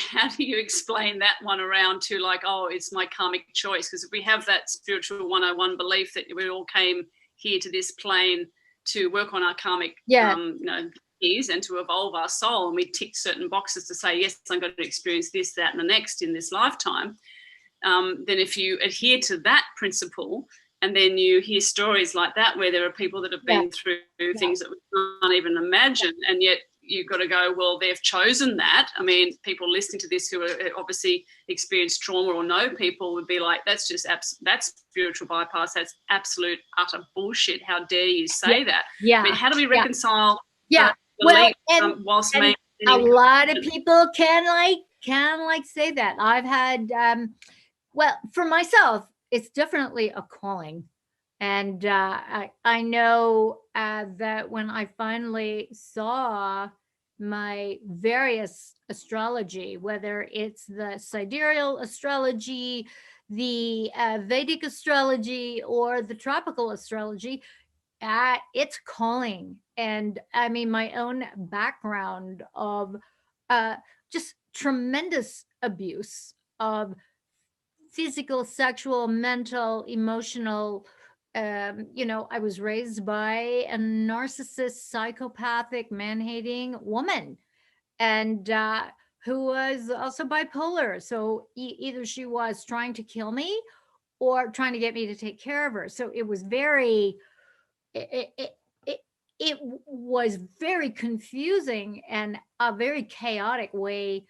[SPEAKER 2] how do you explain that one around to, like, oh, it's my karmic choice? Because if we have that spiritual 101 belief that we all came here to this plane to work on our karmic keys and to evolve our soul, and we tick certain boxes to say, yes, I'm going to experience this, that, and the next in this lifetime, then if you adhere to that principle, and then you hear stories like that where there are people that have been through things that we can't even imagine, and yet you've got to go, well, they've chosen that. I mean, people listening to this who are obviously experienced trauma or know people would be like, that's just that's spiritual bypass. That's absolute utter bullshit. How dare you say that? I mean, how do we reconcile
[SPEAKER 1] well,
[SPEAKER 2] whilst
[SPEAKER 1] and a lot of people can say that. I've had well, for myself, it's definitely a calling. And I know that when I finally saw my various astrology, whether it's the sidereal astrology, the Vedic astrology, or the tropical astrology, it's calling. And I mean, my own background of just tremendous abuse of physical, sexual, mental, emotional. I was raised by a narcissist, psychopathic, man-hating woman, and who was also bipolar. So either she was trying to kill me or trying to get me to take care of her. So it was very, it was very confusing and a very chaotic way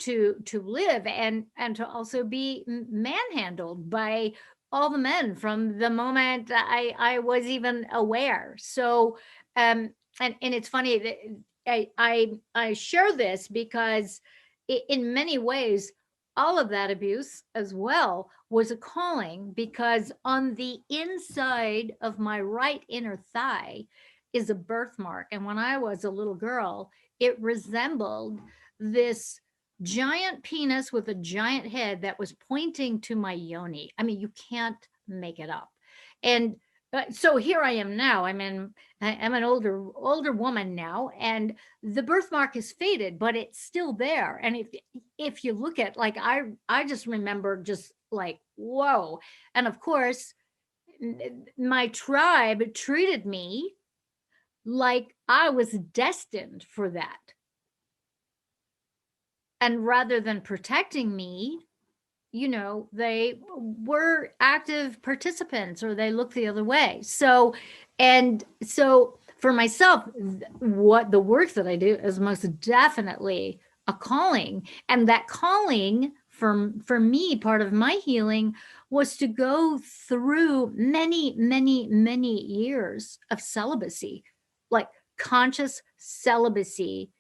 [SPEAKER 1] to live, and to also be manhandled by all the men from the moment I was even aware. So and it's funny that I share this because in many ways all of that abuse as well was a calling, because on the inside of my right inner thigh is a birthmark, and when I was a little girl it resembled this giant penis with a giant head that was pointing to my yoni. I mean, you can't make it up. And so here I am now. I'm an older woman now, and the birthmark is faded, but it's still there. And if you look at, like, I just remember just like, whoa. And of course, my tribe treated me like I was destined for that. And rather than protecting me, they were active participants, or they looked the other way. So for myself, what the work that I do is most definitely a calling. And that calling for me, part of my healing was to go through many, many, many years of celibacy, like conscious celibacy,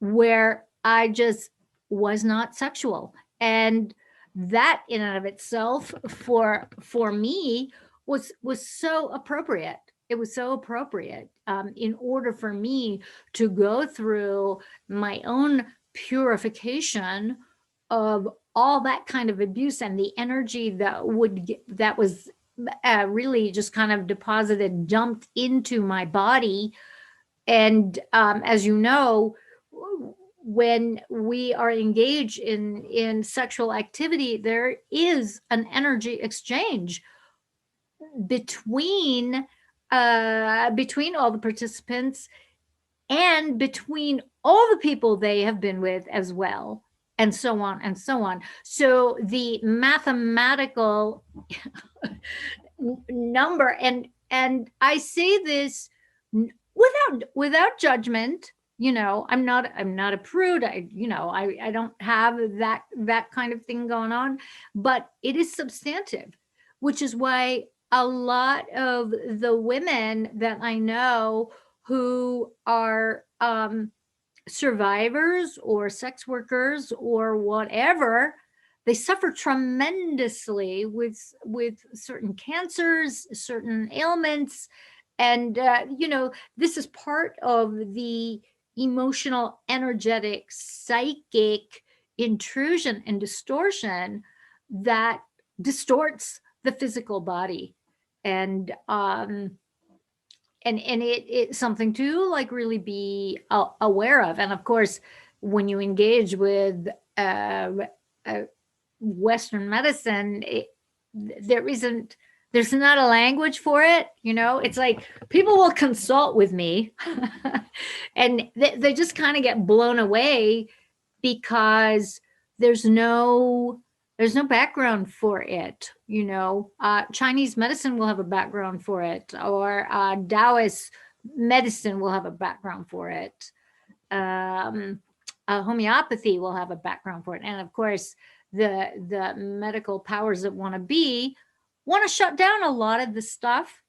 [SPEAKER 1] where I just was not sexual. And that in and of itself for me was so appropriate. It was so appropriate in order for me to go through my own purification of all that kind of abuse, and the energy that was really just kind of deposited, dumped into my body. And as you know, when we are engaged in sexual activity, there is an energy exchange between all the participants, and between all the people they have been with as well, and so on and so on. So the mathematical number. And I say this without judgment. I'm not a prude. I don't have that kind of thing going on, but it is substantive, which is why a lot of the women that I know who are survivors or sex workers or whatever, they suffer tremendously with certain cancers, certain ailments. And this is part of the emotional, energetic, psychic intrusion and distortion that distorts the physical body. And it's something to like really be aware of. And of course, when you engage with uh, uh, Western medicine, there's not a language for it. It's like people will consult with me and they just kind of get blown away because there's no background for it. Chinese medicine will have a background for it, or Taoist medicine will have a background for it. Homeopathy will have a background for it. And of course, the medical powers that want to shut down a lot of the stuff,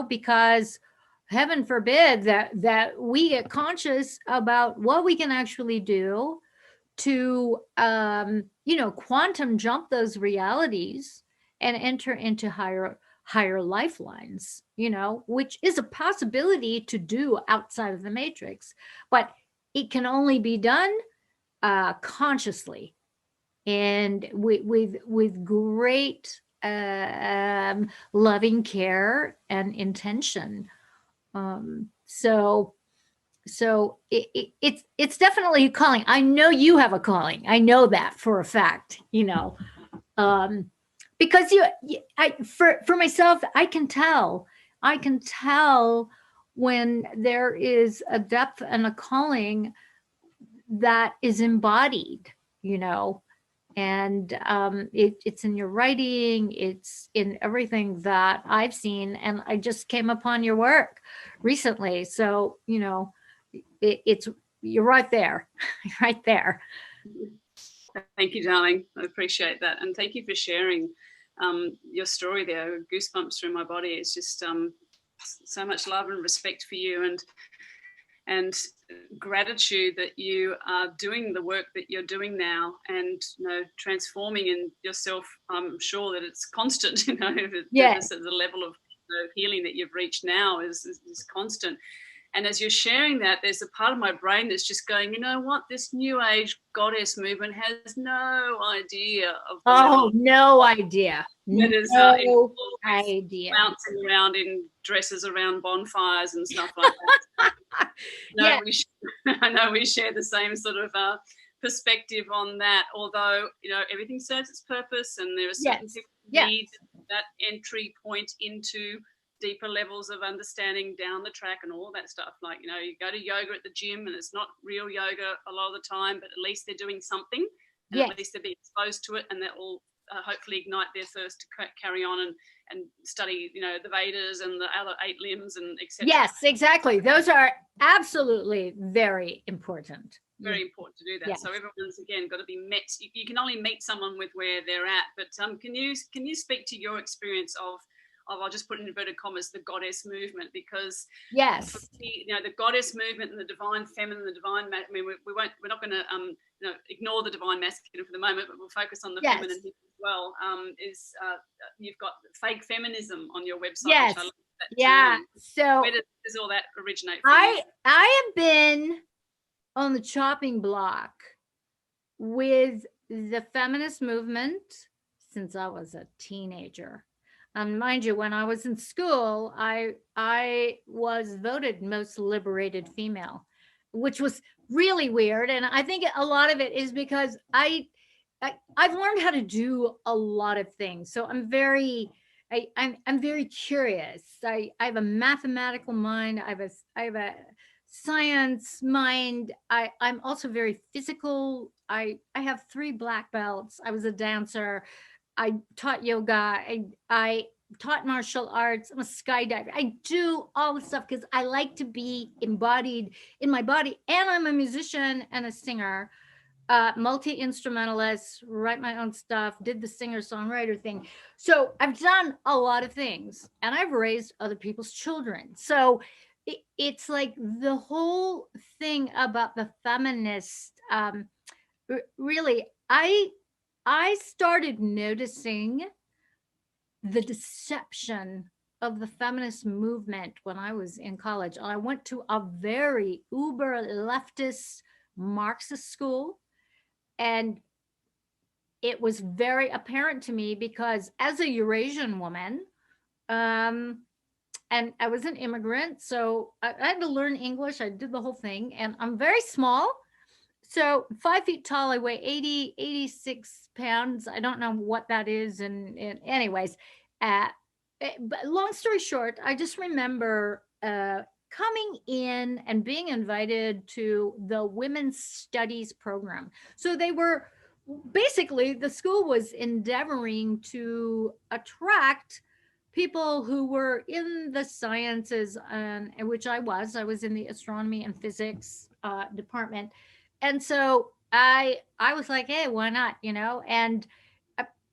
[SPEAKER 1] because heaven forbid that we get conscious about what we can actually do to quantum jump those realities and enter into higher lifelines, which is a possibility to do outside of the matrix, but it can only be done consciously and with great loving care and intention. So it's definitely a calling. I know you have a calling. I know that for a fact. Because for myself, I can tell when there is a depth and a calling that is embodied. And it's in your writing, it's in everything that I've seen, and I just came upon your work recently. So it's you're right there. Right there.
[SPEAKER 2] Thank you, darling. I appreciate that, and thank you for sharing your story there. Goosebumps through my body. It's just so much love and respect for you, and gratitude that you are doing the work that you're doing now, and transforming in yourself. I'm sure that it's constant. The level of healing that you've reached now is constant. And as you're sharing that, there's a part of my brain that's just going, what? This new age goddess movement has no idea of
[SPEAKER 1] no idea.
[SPEAKER 2] That is
[SPEAKER 1] no idea.
[SPEAKER 2] Bouncing around in dresses around bonfires and stuff like that. I know we share the same sort of perspective on that, although everything serves its purpose, and there are certain people who need that entry point into deeper levels of understanding down the track and all that stuff. Like, you go to yoga at the gym and it's not real yoga a lot of the time, but at least they're doing something, and at least they're being exposed to it, and that will hopefully ignite their thirst to carry on and study, the Vedas and the other 8 limbs and etc.
[SPEAKER 1] Yes, exactly. Those are absolutely very important.
[SPEAKER 2] Very important to do that. Yes. So everyone's again got to be met. You can only meet someone with where they're at. But can you speak to your experience of I'll just put in inverted commas, the goddess movement? Because the goddess movement and the divine feminine, the divine, we're not going to ignore the divine masculine for the moment, but we'll focus on the feminine as well. You've got fake feminism on your website.
[SPEAKER 1] Yes.
[SPEAKER 2] Which I love that too.
[SPEAKER 1] So
[SPEAKER 2] where does all that originate from?
[SPEAKER 1] I have been on the chopping block with the feminist movement since I was a teenager. Mind you, when I was in school, I was voted most liberated female, which was really weird. And I think a lot of it is because I've learned how to do a lot of things. So I'm very curious. I have a mathematical mind. I have a science mind. I'm also very physical. I have 3 black belts. I was a dancer. I taught yoga. taught martial arts. I'm a skydiver. I do all the stuff because I like to be embodied in my body. And I'm a musician and a singer, multi-instrumentalist, write my own stuff, did the singer-songwriter thing. So I've done a lot of things, and I've raised other people's children. So it's like the whole thing about the feminist, really, I started noticing the deception of the feminist movement when I was in college. I went to a very uber leftist Marxist school, and it was very apparent to me because as a Eurasian woman, and I was an immigrant, so I had to learn English. I did the whole thing, and I'm very small. So 5 feet tall, I weigh 86 pounds. I don't know what that is. And anyways, but long story short, I just remember coming in and being invited to the women's studies program. So they were basically, the school was endeavoring to attract people who were in the sciences, and which I was in the astronomy and physics department. And so I was like, hey, why not, and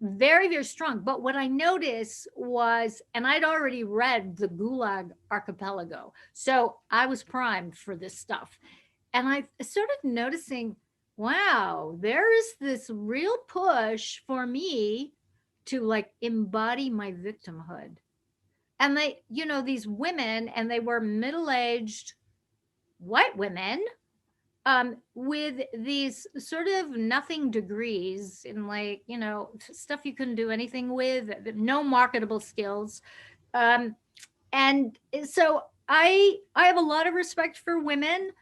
[SPEAKER 1] very, very strong. But what I noticed was, and I'd already read the Gulag Archipelago, so I was primed for this stuff. And I started noticing, wow, there is this real push for me to like embody my victimhood. And they, these women, and they were middle-aged white women, with these sort of nothing degrees in, like, stuff you couldn't do anything with, no marketable skills. And so I have a lot of respect for women,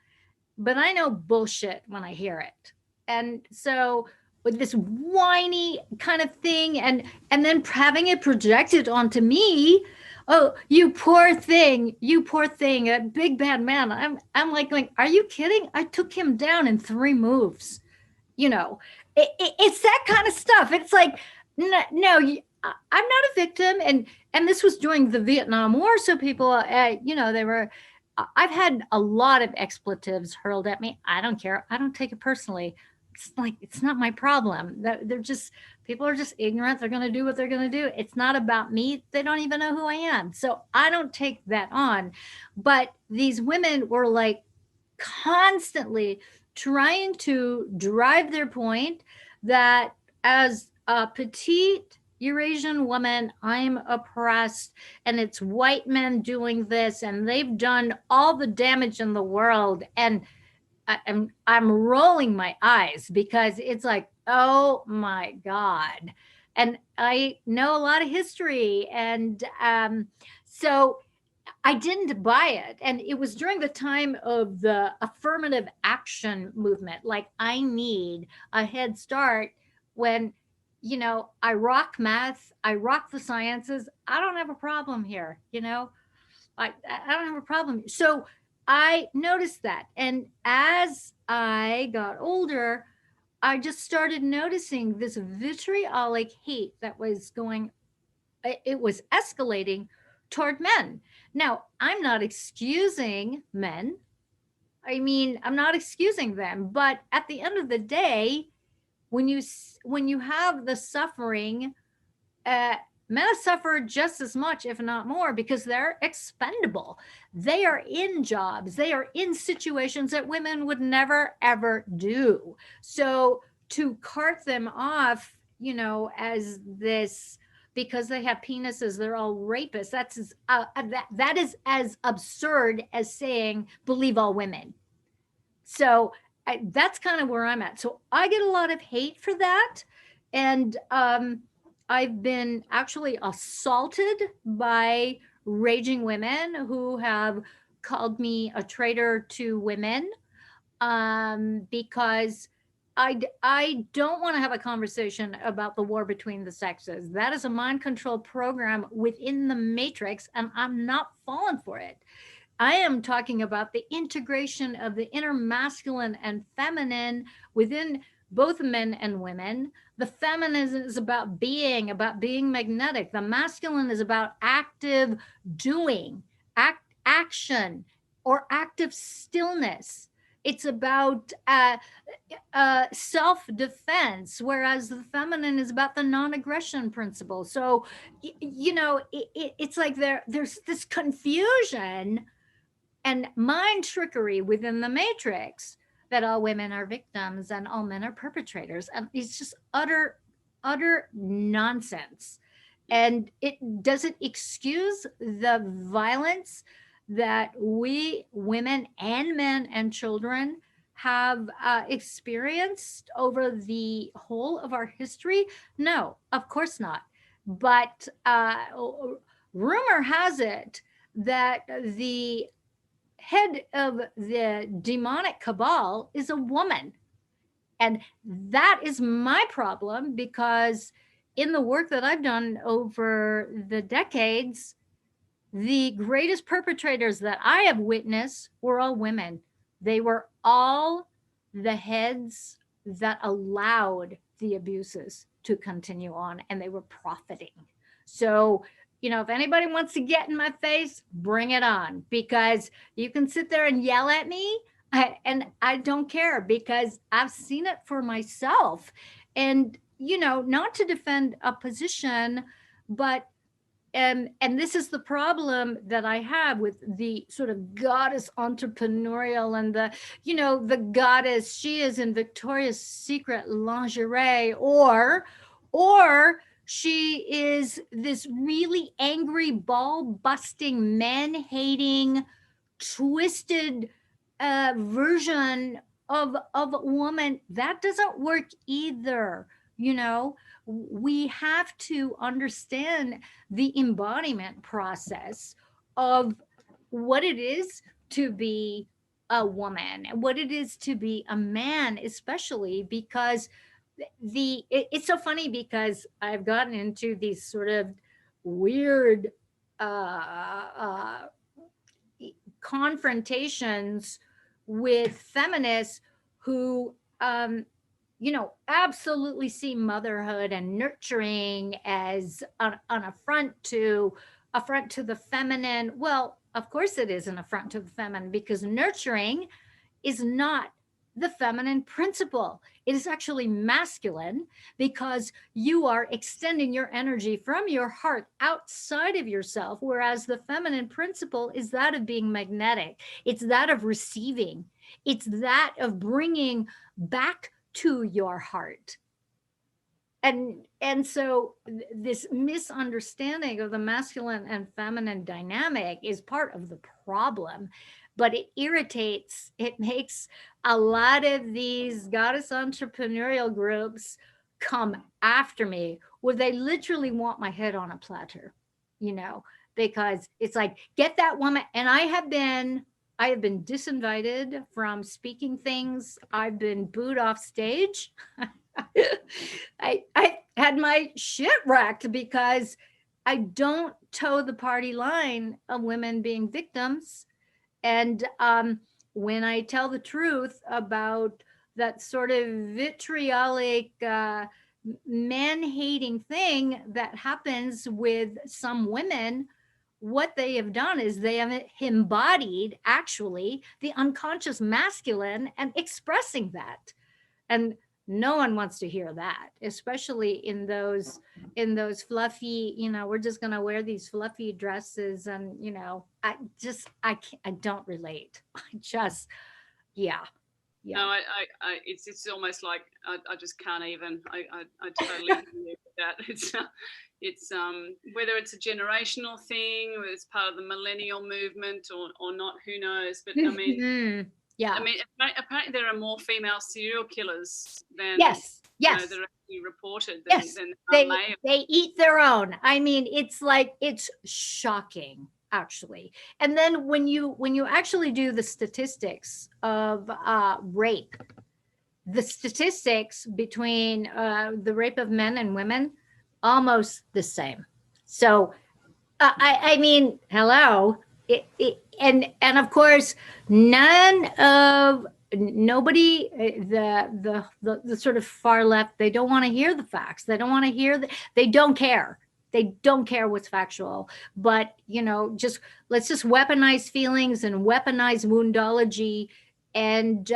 [SPEAKER 1] but I know bullshit when I hear it. And so with this whiny kind of thing, and then having it projected onto me, oh, you poor thing, a big bad man. I'm like going, are you kidding? I took him down in 3 moves. It's that kind of stuff. It's like, no, I'm not a victim. And this was during the Vietnam War, so people, they were. I've had a lot of expletives hurled at me. I don't care. I don't take it personally. It's like, it's not my problem. They're just, people are just ignorant. They're going to do what they're going to do. It's not about me. They don't even know who I am. So I don't take that on. But these women were like constantly trying to drive their point that as a petite Eurasian woman, I'm oppressed, and it's white men doing this, and they've done all the damage in the world. And I'm rolling my eyes because it's like, oh my God. And I know a lot of history. And so I didn't buy it. And it was during the time of the affirmative action movement. Like, I need a head start when, I rock math, I rock the sciences. I don't have a problem here, I don't have a problem. So I noticed that. And as I got older, I just started noticing this vitriolic hate that was going, it was escalating toward men. Now, I'm not excusing men. I mean, I'm not excusing them, but at the end of the day, when you have the suffering, men suffer just as much, if not more, because they're expendable. They are in jobs, they are in situations that women would never, ever do. So to cart them off, as this, because they have penises, they're all rapists. That is as absurd as saying believe all women. So that's kind of where I'm at. So I get a lot of hate for that. And I've been actually assaulted by raging women who have called me a traitor to women, because I don't want to have a conversation about the war between the sexes. That is a mind control program within the matrix, and I'm not falling for it. I am talking about the integration of the inner masculine and feminine within both men and women. The feminine is about being magnetic. The masculine is about active doing, action, or active stillness. It's about self-defense, whereas the feminine is about the non-aggression principle. So, it's like there's this confusion and mind trickery within the matrix that all women are victims and all men are perpetrators, and it's just utter nonsense. And it doesn't excuse the violence that we women and men and children have experienced over the whole of our history. No, of course not. But rumor has it that the head of the demonic cabal is a woman. And that is my problem, because in the work that I've done over the decades, the greatest perpetrators that I have witnessed were all women. They were all the heads that allowed the abuses to continue on, and they were profiting. So, if anybody wants to get in my face, bring it on, because you can sit there and yell at me, and I don't care, because I've seen it for myself. And, not to defend a position, but and this is the problem that I have with the sort of goddess entrepreneurial and the goddess, she is in Victoria's Secret lingerie, or she is this really angry, ball busting, man hating, twisted version of a woman. That doesn't work either. We have to understand the embodiment process of what it is to be a woman and what it is to be a man, especially because it's so funny, because I've gotten into these sort of weird uh, confrontations with feminists who absolutely see motherhood and nurturing as an affront to the feminine. Well, of course it is an affront to the feminine, because nurturing is not the feminine principle. It is actually masculine, because you are extending your energy from your heart outside of yourself, whereas the feminine principle is that of being magnetic. It's that of receiving. It's that of bringing back to your heart. And so this misunderstanding of the masculine and feminine dynamic is part of the problem, but it irritates, it makes a lot of these goddess entrepreneurial groups come after me, where they literally want my head on a platter, because it's like, get that woman. And I have been disinvited from speaking things. I've been booed off stage. I had my shit wrecked because I don't toe the party line of women being victims. And when I tell the truth about that sort of vitriolic, man-hating thing that happens with some women, what they have done is they have embodied actually the unconscious masculine and expressing that. And no one wants to hear that, especially in those fluffy, we're just going to wear these fluffy dresses. And, I don't relate. Yeah.
[SPEAKER 2] No, it's almost like I just can't even. I totally agree with that. It's whether it's a generational thing, whether it's part of the millennial movement or not, who knows? But I mean,
[SPEAKER 1] yeah.
[SPEAKER 2] I mean, apparently there are more female serial killers than
[SPEAKER 1] yes.
[SPEAKER 2] that are actually reported. Than
[SPEAKER 1] they eat their own. I mean, it's shocking, actually. And then when you actually do the statistics of rape, the statistics between the rape of men and women, almost the same. So I mean, hello. And of course, none of nobody, the sort of far left, they don't want to hear the facts. They don't want to hear they don't care. They don't care what's factual. But, just let's just weaponize feelings and weaponize woundology and,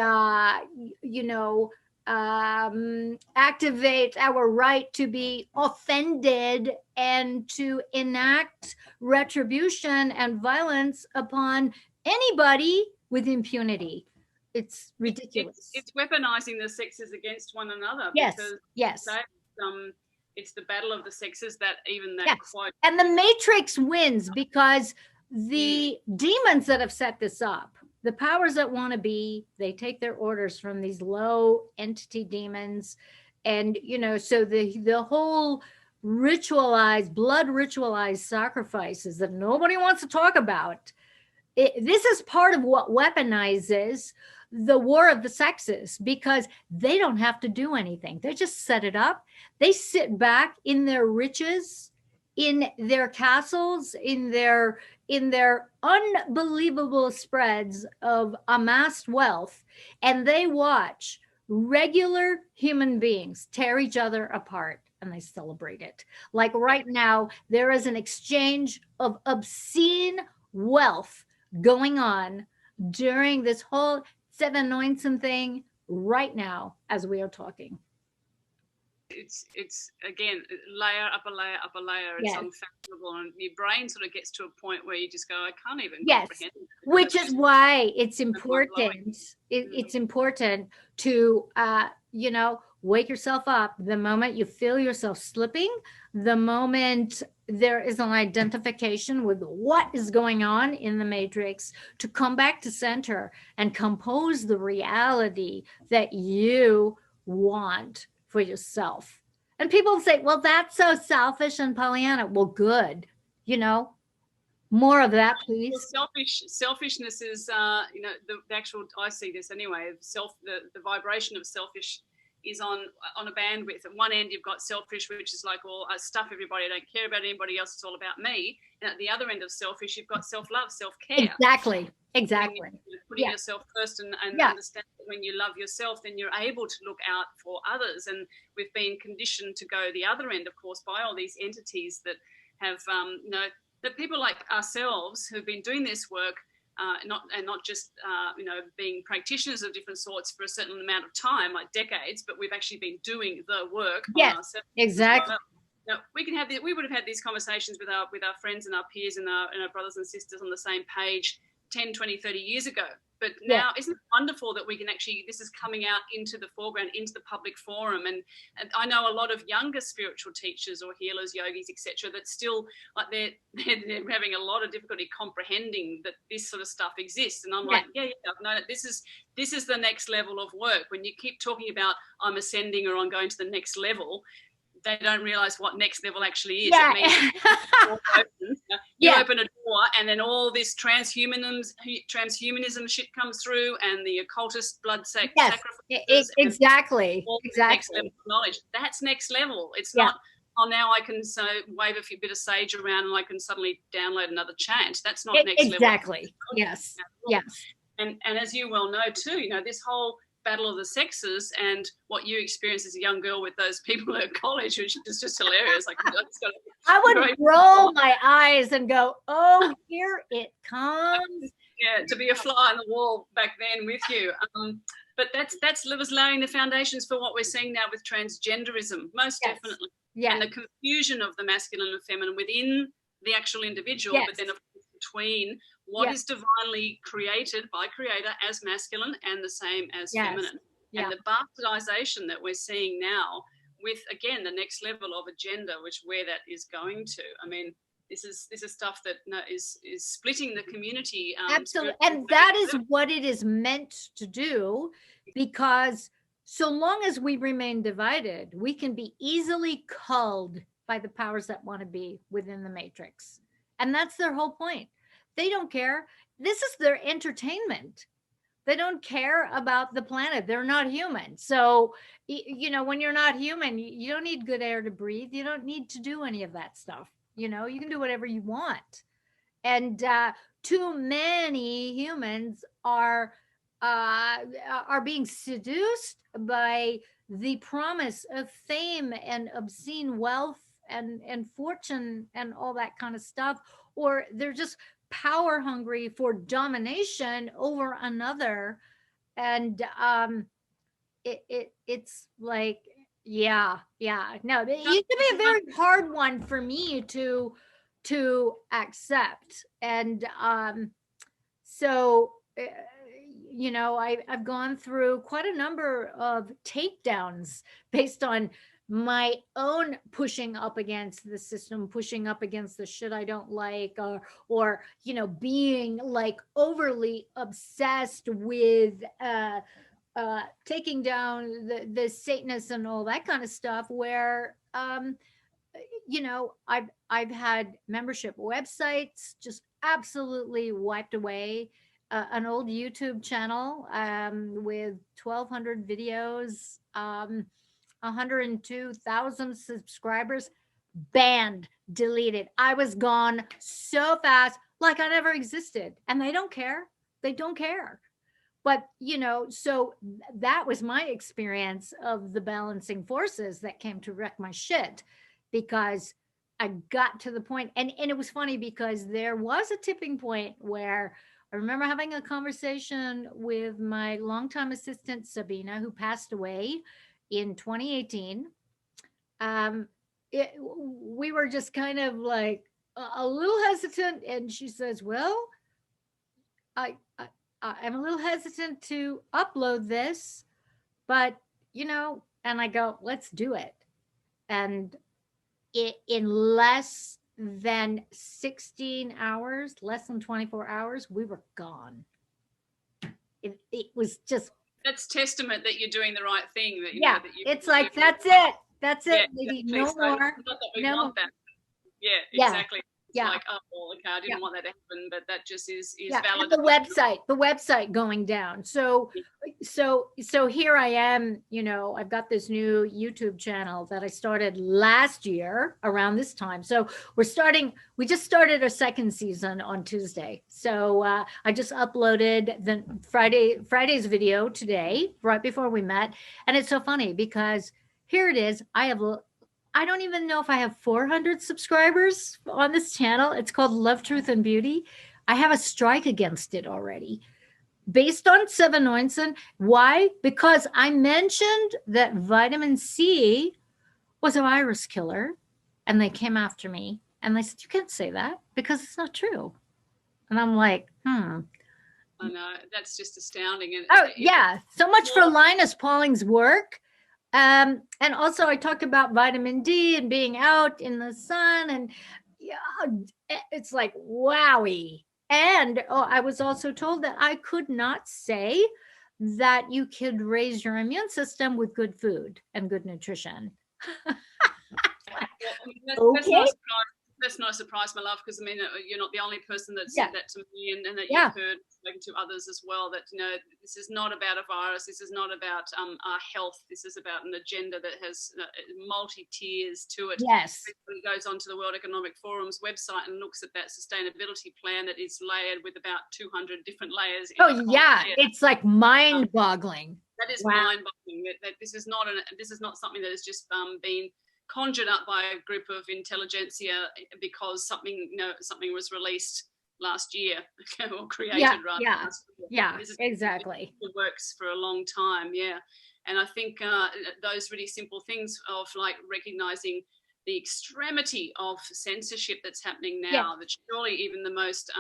[SPEAKER 1] activate our right to be offended and to enact retribution and violence upon anybody with impunity. It's ridiculous.
[SPEAKER 2] It's weaponizing the sexes against one another.
[SPEAKER 1] Yes.
[SPEAKER 2] Because
[SPEAKER 1] Yes.
[SPEAKER 2] It's the battle of the sexes that
[SPEAKER 1] yes.
[SPEAKER 2] quote.
[SPEAKER 1] And the Matrix wins because the demons that have set this up, the powers that want to be, they take their orders from these low entity demons. And, so the whole blood ritualized sacrifices that nobody wants to talk about, this is part of what weaponizes the war of the sexes, because they don't have to do anything. They just set it up. They sit back in their riches, in their castles, in their unbelievable spreads of amassed wealth, and they watch regular human beings tear each other apart, and they celebrate it. Like right now, there is an exchange of obscene wealth going on during this whole Seven Noinson thing right now as we are talking.
[SPEAKER 2] It's again, layer upper layer upper layer. It's unfathomable, and your brain sort of gets to a point where you just go, I can't even comprehend it.
[SPEAKER 1] Which is why it's important. It's important to wake yourself up the moment you feel yourself slipping, the moment there is an identification with what is going on in the matrix, to come back to center and compose the reality that you want for yourself. And people say, well, that's so selfish and Pollyanna. Well, good. More of that, please.
[SPEAKER 2] Well, selfishness is, the actual, I see this anyway, the vibration of selfish is on a bandwidth. At one end, you've got selfish, which is like, well, I stuff everybody, I don't care about anybody else, it's all about me. And at the other end of selfish, you've got self-love, self-care.
[SPEAKER 1] Exactly.
[SPEAKER 2] Putting yourself first and understand that when you love yourself, then you're able to look out for others. And we've been conditioned to go the other end, of course, by all these entities that have, that people like ourselves who've been doing this work, not just being practitioners of different sorts for a certain amount of time, like decades, but we've actually been doing the work on ourselves.
[SPEAKER 1] Exactly.
[SPEAKER 2] Now, we would have had these conversations with our friends and our peers and our brothers and sisters on the same page 10, 20, 30 years ago. But now, isn't it wonderful that we can actually, this is coming out into the foreground, into the public forum. And I know a lot of younger spiritual teachers or healers, yogis, etc., that still, like, they're having a lot of difficulty comprehending that this sort of stuff exists. And I'm like, no, this is the next level of work. When you keep talking about I'm ascending or I'm going to the next level, they don't realize what next level actually is.
[SPEAKER 1] Yeah.
[SPEAKER 2] It means you open a door and then all this transhumanism shit comes through, and the occultist blood sacrifices.
[SPEAKER 1] Exactly.
[SPEAKER 2] Next level of knowledge. That's next level. It's not, now I can wave a bit of sage around and I can suddenly download another chant. That's not next level.
[SPEAKER 1] Exactly. Yes.
[SPEAKER 2] And as you well know too, this whole battle of the sexes and what you experienced as a young girl with those people at college, which is just hilarious. Like,
[SPEAKER 1] I would roll my eyes and go, oh, here it comes.
[SPEAKER 2] Yeah, to be a fly on the wall back then with you. But that was laying the foundations for what we're seeing now with transgenderism, most definitely. Yeah. And the confusion of the masculine and feminine within the actual individual, but then of course between what is divinely created by Creator as masculine and the same as feminine. And the bastardization that we're seeing now with, again, the next level of agenda, where that is going to. I mean, this is stuff that is splitting the community.
[SPEAKER 1] Absolutely. And that is what it is meant to do, because so long as we remain divided, we can be easily culled by the powers that want to be within the matrix. And that's their whole point. They don't care. This is their entertainment. They don't care about the planet. They're not human. So, when you're not human, you don't need good air to breathe. You don't need to do any of that stuff. You can do whatever you want. And too many humans are are being seduced by the promise of fame and obscene wealth and fortune and all that kind of stuff, or they're just power hungry for domination over another. And it's like, yeah, no, it used to be a very hard one for me to accept. And so I've gone through quite a number of takedowns based on my own pushing up against the system, pushing up against the shit I don't like, or being like overly obsessed with taking down the Satanists and all that kind of stuff, where I've had membership websites just absolutely wiped away. An old YouTube channel with 1,200 videos, 102,000 subscribers, banned, deleted. I was gone so fast, like I never existed. And they don't care. They don't care. But, so that was my experience of the balancing forces that came to wreck my shit, because I got to the point, and it was funny because there was a tipping point where I remember having a conversation with my longtime assistant, Sabina, who passed away in 2018. We were just kind of like a little hesitant, and she says, well, I'm a little hesitant to upload this, but and I go, let's do it. And in less than 16 hours, less than 24 hours, we were gone. It was just,
[SPEAKER 2] that's testament that you're doing the right thing. That
[SPEAKER 1] it's like, that's it, lady,
[SPEAKER 2] exactly.
[SPEAKER 1] no
[SPEAKER 2] So
[SPEAKER 1] more.
[SPEAKER 2] not that we want that. Yeah, exactly. It's like, oh, well, okay, I didn't want that to happen, but that just is valid.
[SPEAKER 1] And the website going down. So here I am, I've got this new YouTube channel that I started last year around this time. So we just started our second season on Tuesday. So I just uploaded the Friday's video today, right before we met. And it's so funny because here it is. I don't even know if I have 400 subscribers on this channel. It's called Love, Truth, and Beauty. I have a strike against it already based on Sevenoinson. Why? Because I mentioned that vitamin C was a virus killer, and they came after me and they said, you can't say that because it's not true. And I'm like,
[SPEAKER 2] I know, that's just astounding. And
[SPEAKER 1] so much for Linus Pauling's work. And also I talked about vitamin D and being out in the sun, and it's like, wowie. And I was also told that I could not say that you could raise your immune system with good food and good nutrition.
[SPEAKER 2] That's not a surprise, my love, because I mean, you're not the only person that said that to me, and that you've heard spoken to others as well, that this is not about a virus, this is not about our health, this is about an agenda that has multi-tiers to it.
[SPEAKER 1] Yes.
[SPEAKER 2] Everybody goes onto the World Economic Forum's website and looks at that sustainability plan that is layered with about 200 different layers.
[SPEAKER 1] It's like mind-boggling.
[SPEAKER 2] That is mind-boggling. That this is not something that has just been conjured up by a group of intelligentsia because something was released last year or created
[SPEAKER 1] exactly.
[SPEAKER 2] It works for a long time. And I think those really simple things of like recognizing the extremity of censorship that's happening now, that surely even the most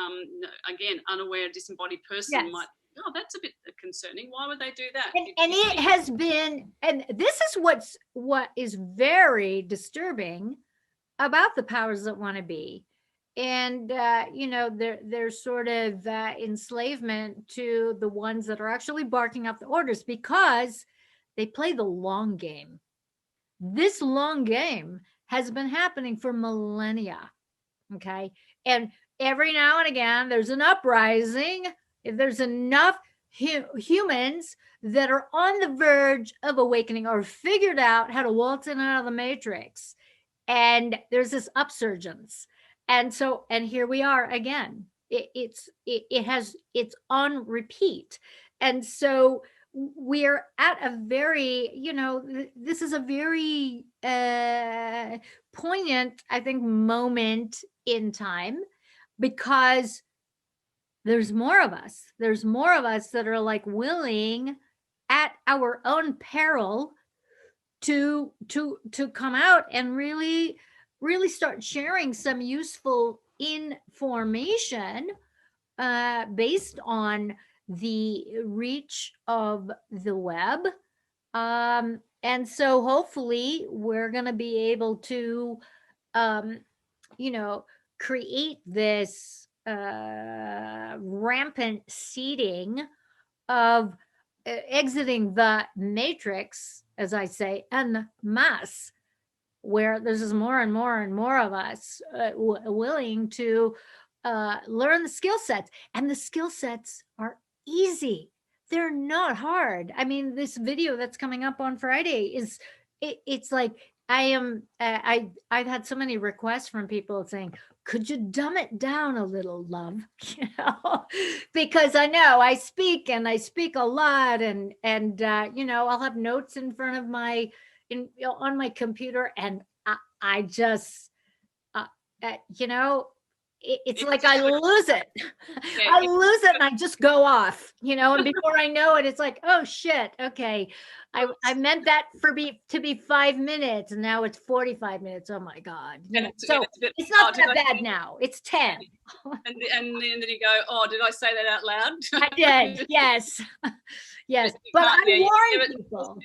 [SPEAKER 2] again unaware disembodied person might, oh, that's a bit concerning. Why would they do that?
[SPEAKER 1] And it has been, and this is what is very disturbing about the powers that want to be. And, there's sort of enslavement to the ones that are actually barking up the orders, because they play the long game. This long game has been happening for millennia. Okay. And every now and again, there's an uprising. If there's enough humans that are on the verge of awakening or figured out how to waltz in and out of the matrix, and there's this upsurgence. And here we are again. It's on repeat. And so we're at a very, this is a very poignant, I think, moment in time, because there's more of us. There's more of us that are like willing at our own peril to come out and really start sharing some useful information based on the reach of the web. And so hopefully we're going to be able to, create this rampant seeding of exiting the matrix, as I say, en masse, where there's just more and more and more of us willing to learn the skill sets. And the skill sets are easy. They're not hard. I mean, this video that's coming up on Friday it's like, I've had so many requests from people saying, could you dumb it down a little, love? Because I know I speak a lot, and I'll have notes in front of on my computer, and I just it's like I lose it. I lose it and I just go off, and before I know it, it's like, oh shit, okay, I meant that to be 5 minutes, and now it's 45 minutes. Oh my God. So it's not that bad now. It's 10.
[SPEAKER 2] And then you go, oh, did I say that out loud?
[SPEAKER 1] I did. Yes. Yes. But I warn people.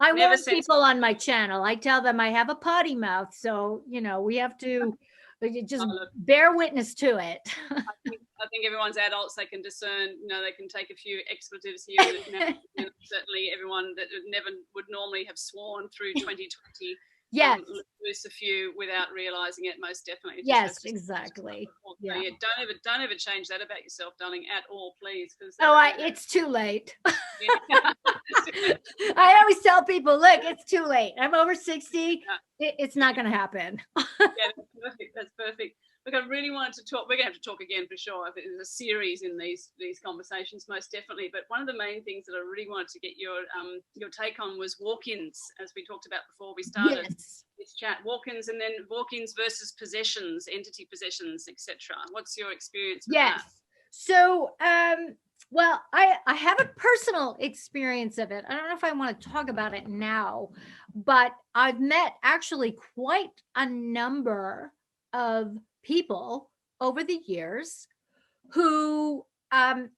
[SPEAKER 1] I warn people on my channel. I tell them I have a potty mouth. So, we have to just bear witness to it.
[SPEAKER 2] I think everyone's adults. They can discern, they can take a few expletives here. Certainly everyone that would normally have sworn through 2020.
[SPEAKER 1] Yes.
[SPEAKER 2] Loose a few without realizing it, most definitely.
[SPEAKER 1] Yes, exactly.
[SPEAKER 2] Yeah. Don't ever change that about yourself, darling, at all, please.
[SPEAKER 1] It's too late. I always tell people, look, it's too late. I'm over 60. Yeah. It's not going to happen.
[SPEAKER 2] That's perfect. Look, I really wanted to talk. We're going to have to talk again for sure. I think there's a series in these conversations, most definitely. But one of the main things that I really wanted to get your take on was walk-ins, as we talked about before we started this chat. Walk-ins, and then walk-ins versus possessions, entity possessions, etc. What's your experience with that?
[SPEAKER 1] So, well, I have a personal experience of it. I don't know if I want to talk about it now, but I've met actually quite a number of people over the years who and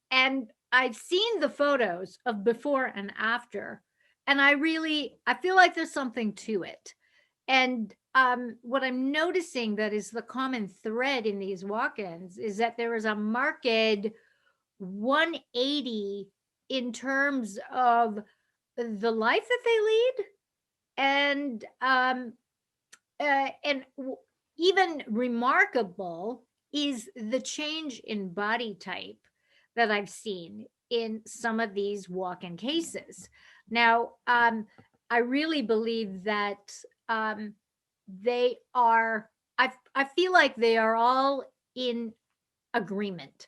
[SPEAKER 1] I've seen the photos of before and after, and I feel like there's something to it. And what I'm noticing that is the common thread in these walk-ins is that there is a marked 180 in terms of the life that they lead, and even remarkable is the change in body type that I've seen in some of these walk-in cases. Now, I really believe that they are, I feel like they are all in agreement,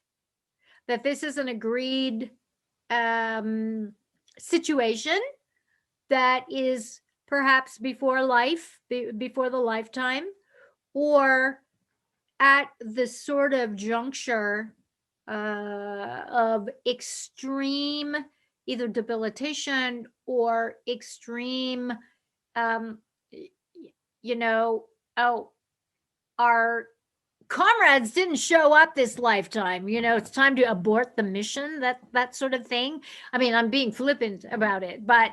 [SPEAKER 1] that this is an agreed situation that is perhaps before the lifetime, or at the sort of juncture of extreme either debilitation or extreme, our comrades didn't show up this lifetime, it's time to abort the mission, that sort of thing. I mean, I'm being flippant about it, but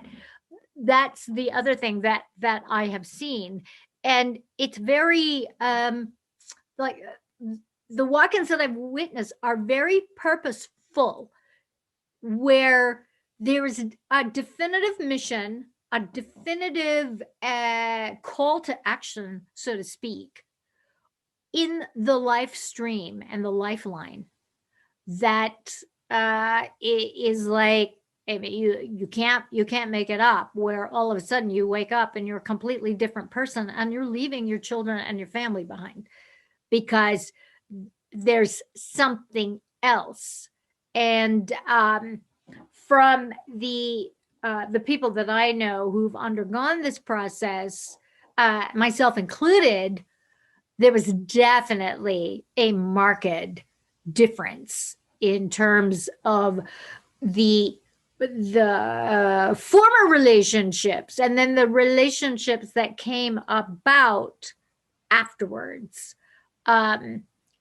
[SPEAKER 1] that's the other thing that I have seen. And it's very like the walk-ins that I've witnessed are very purposeful, where there is a definitive mission, a definitive call to action, so to speak, in the life stream and the lifeline that is like, I mean, you can't make it up, where all of a sudden you wake up and you're a completely different person and you're leaving your children and your family behind because there's something else. And from the people that I know who've undergone this process, myself included, there was definitely a marked difference in terms of the former relationships and then the relationships that came about afterwards.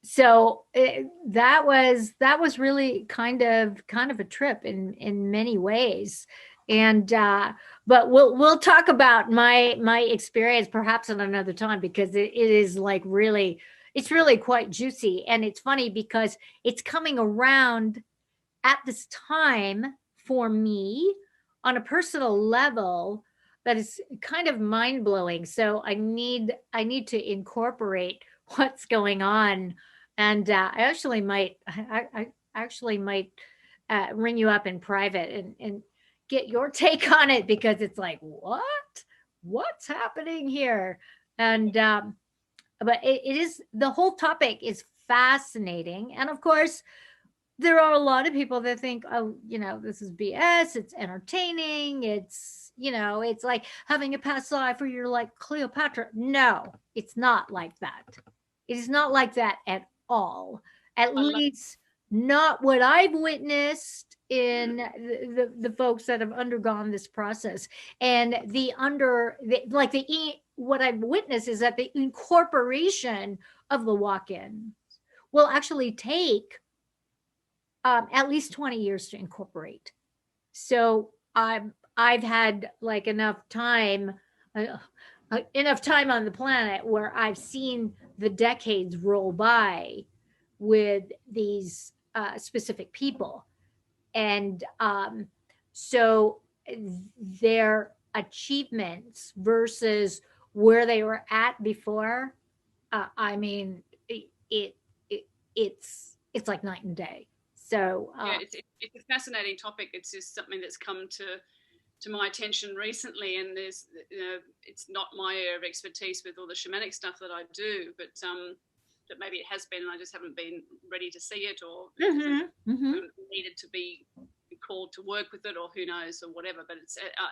[SPEAKER 1] So that was really kind of a trip in many ways. And but we'll talk about my experience perhaps at another time, because it is like really, it's really quite juicy. And it's funny because it's coming around at this time for me on a personal level that is kind of mind-blowing. So I need to incorporate what's going on. And I actually might ring you up in private and get your take on it, because it's like, what's happening here? And but it is, the whole topic is fascinating. And of course, there are a lot of people that think, oh, this is BS. It's entertaining. It's, it's like having a past life where you're like Cleopatra. No, it's not like that. It is not like that at all. At least not what I've witnessed in the folks that have undergone this process. And what I've witnessed is that the incorporation of the walk-in will actually take at least 20 years to incorporate. So I've had like enough time on the planet where I've seen the decades roll by with these specific people. And so their achievements versus where they were at before, I mean, it's like night and day. So
[SPEAKER 2] yeah, it's a fascinating topic. It's just something that's come to my attention recently, and there's, it's not my area of expertise with all the shamanic stuff that I do, but that maybe it has been, and I just haven't been ready to see it, or needed to be called to work with it, or who knows, or whatever. But it's I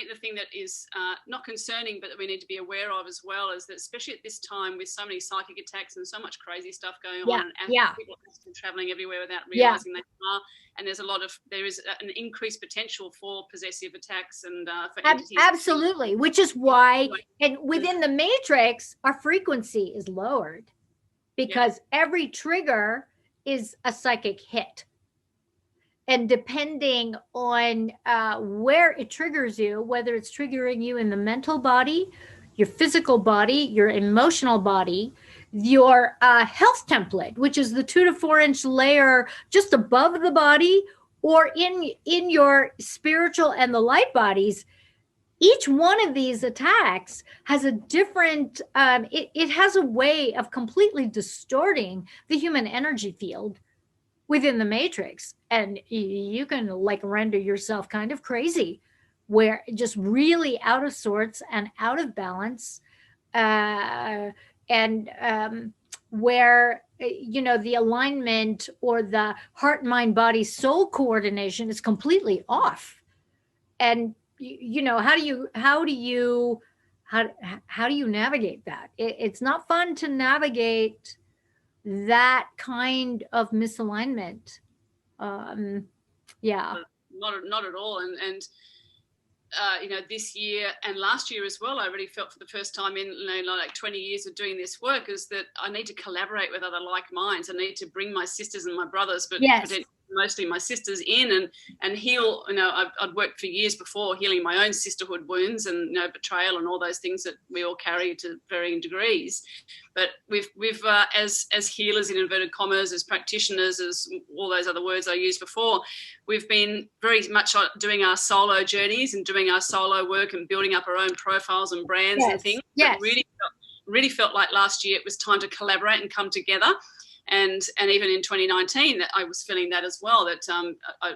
[SPEAKER 2] think the thing that is not concerning, but that we need to be aware of as well, is that especially at this time with so many psychic attacks and so much crazy stuff going on, and people are traveling everywhere without realizing they are, and there is an increased potential for possessive attacks and for entities.
[SPEAKER 1] Absolutely, which is why, and within the matrix, our frequency is lowered because every trigger is a psychic hit. And depending on where it triggers you, whether it's triggering you in the mental body, your physical body, your emotional body, your health template, which is the 2 to 4 inch layer just above the body, or in your spiritual and the light bodies, each one of these attacks has a different, it has a way of completely distorting the human energy field within the matrix. And you can like render yourself kind of crazy, where just really out of sorts and out of balance, and where the alignment or the heart, mind, body, soul coordination is completely off. And how do you navigate that? It's not fun to navigate that kind of misalignment.
[SPEAKER 2] Not at all. And this year and last year as well, I really felt for the first time in like 20 years of doing this work, is that I need to collaborate with other like minds. I need to bring my sisters and my brothers, but mostly my sisters in and heal. I'd worked for years before healing my own sisterhood wounds and betrayal and all those things that we all carry to varying degrees. But we've as healers in inverted commas, as practitioners, as all those other words I used before, we've been very much doing our solo journeys and doing our solo work and building up our own profiles and brands and things. Yes. Really felt like last year it was time to collaborate and come together. and even in 2019, that I was feeling that as well. That I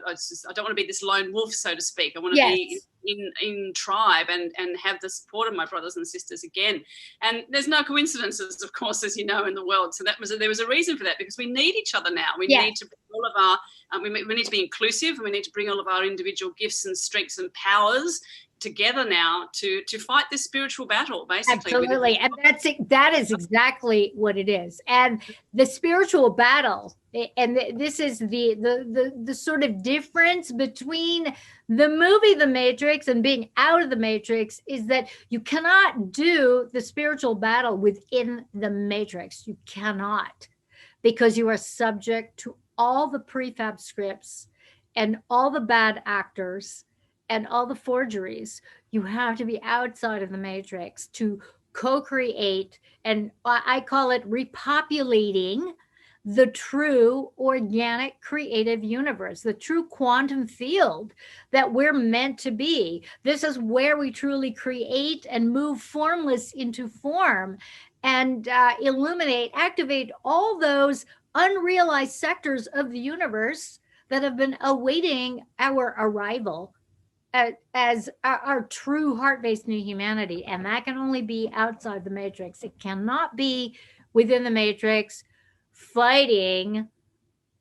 [SPEAKER 2] don't want to be this lone wolf, so to speak. I want to be in tribe and have the support of my brothers and sisters again. And there's no coincidences, of course, as you know, in the world. So there was a reason for that, because we need each other now. We need to bring all of our we need to be inclusive, and we need to bring all of our individual gifts and strengths and powers together now to fight this spiritual battle, basically.
[SPEAKER 1] Absolutely. And that is exactly what it is. And the spiritual battle, and this is the sort of difference between the movie The Matrix and being out of the Matrix, is that you cannot do the spiritual battle within the Matrix. You cannot, because you are subject to all the prefab scripts and all the bad actors and all the forgeries. You have to be outside of the Matrix to co-create, and I call it repopulating the true organic creative universe, the true quantum field that we're meant to be. This is where we truly create and move formless into form, and illuminate, activate all those unrealized sectors of the universe that have been awaiting our arrival as our true heart-based new humanity. And that can only be outside the Matrix. It cannot be within the Matrix fighting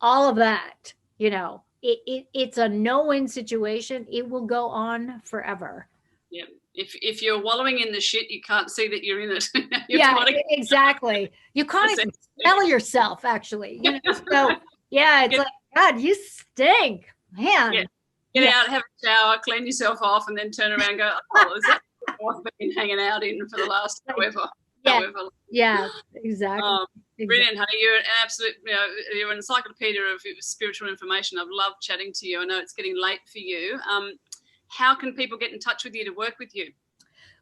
[SPEAKER 1] all of that. It's a no-win situation. It will go on forever.
[SPEAKER 2] Yeah. If you're wallowing in the shit, you can't see that you're in it.
[SPEAKER 1] Exactly. You can't even smell yourself, actually. So it's like, God, you stink, man.
[SPEAKER 2] Get out, have a shower, clean yourself off, and then turn around and go, oh, is that what I've been hanging out in for the last however long?
[SPEAKER 1] Yeah, exactly.
[SPEAKER 2] Brilliant, honey. You're an absolute, you're an encyclopedia of spiritual information. I've loved chatting to you. I know it's getting late for you. How can people get in touch with you to work with you?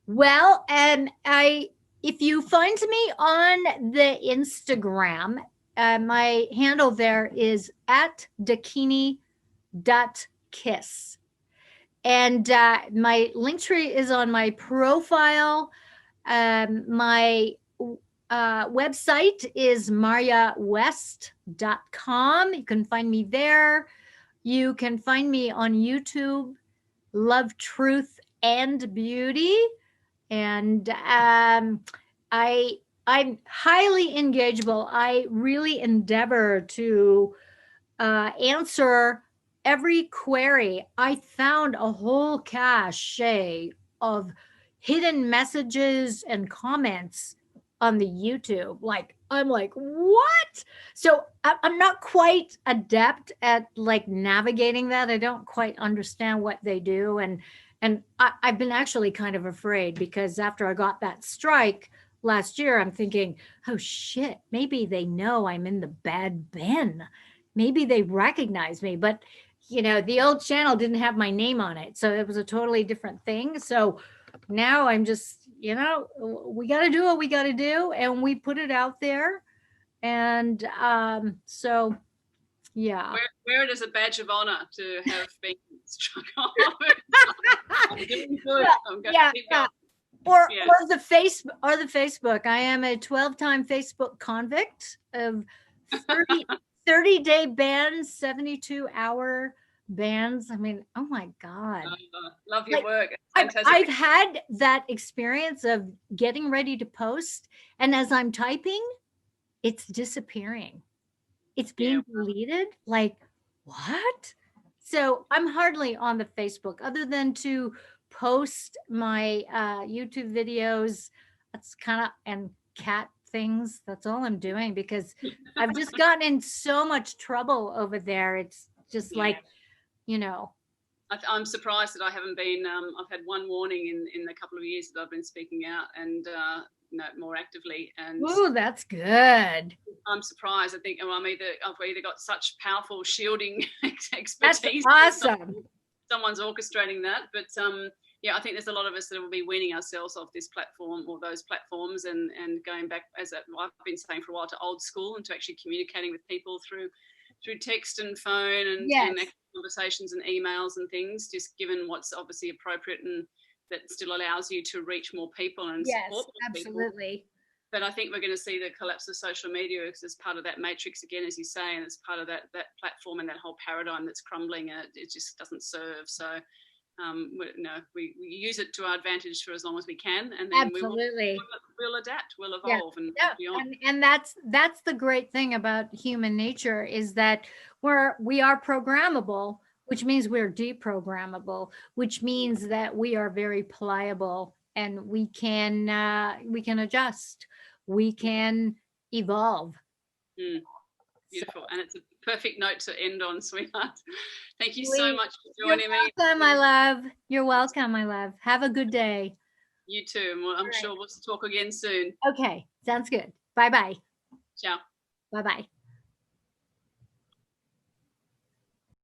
[SPEAKER 1] Well, if you find me on the Instagram, my handle there is @dakini.kiss. And my link tree is on my profile. My website is mahrrr-yah-west.com. You can find me there. You can find me on YouTube, Love, Truth, and Beauty. And I'm highly engageable. I really endeavor to answer every query. I found a whole cache of hidden messages and comments on the YouTube. I'm like, what? So I'm not quite adept at navigating that. I don't quite understand what they do. And I've been actually kind of afraid, because after I got that strike last year, I'm thinking, oh shit, maybe they know I'm in the bad bin. Maybe they recognize me, but the old channel didn't have my name on it. So it was a totally different thing. So now I'm just, we got to do what we got to do. And we put it out there. And so, yeah.
[SPEAKER 2] Wear it as a badge of honor to have been struck off. I'm doing good. I'm going to keep going.
[SPEAKER 1] Or the Facebook. I am a 12-time Facebook convict of 30-day bans, 72-hour bans. I mean, oh my God.
[SPEAKER 2] Love your work.
[SPEAKER 1] I've had that experience of getting ready to post, and as I'm typing, it's disappearing. It's being deleted. Like, what? So I'm hardly on the Facebook, other than to post my YouTube videos. That's and cat things. That's all I'm doing, because I've just gotten in so much trouble over there. It's just
[SPEAKER 2] I'm surprised that I haven't been. I've had one warning in the couple of years that I've been speaking out and more actively. And
[SPEAKER 1] oh, that's good.
[SPEAKER 2] I'm surprised. I think I've either got such powerful shielding expertise.
[SPEAKER 1] That's awesome.
[SPEAKER 2] Someone's orchestrating that, but I think there's a lot of us that will be weaning ourselves off this platform or those platforms and going back, as I've been saying for a while, to old school and to actually communicating with people through text and phone and conversations and emails and things, just given what's obviously appropriate and that still allows you to reach more people and support more
[SPEAKER 1] absolutely.
[SPEAKER 2] But I think we're going to see the collapse of social media as part of that matrix again, as you say, and it's part of that platform and that whole paradigm that's crumbling. It just doesn't serve. So, we use it to our advantage for as long as we can, and then
[SPEAKER 1] Absolutely.
[SPEAKER 2] we'll adapt, we'll evolve, and beyond.
[SPEAKER 1] And that's the great thing about human nature, is that we are programmable, which means we're deprogrammable, which means that we are very pliable, and we can adjust, we can evolve.
[SPEAKER 2] Beautiful. And it's a perfect note to end on, sweetheart. Thank you so much for joining me.
[SPEAKER 1] You're welcome, my love. You're welcome, my love. Have a good day.
[SPEAKER 2] You too. Well, I'm sure we'll talk again soon.
[SPEAKER 1] Okay, sounds good. Bye-bye.
[SPEAKER 2] Ciao.
[SPEAKER 1] Bye-bye.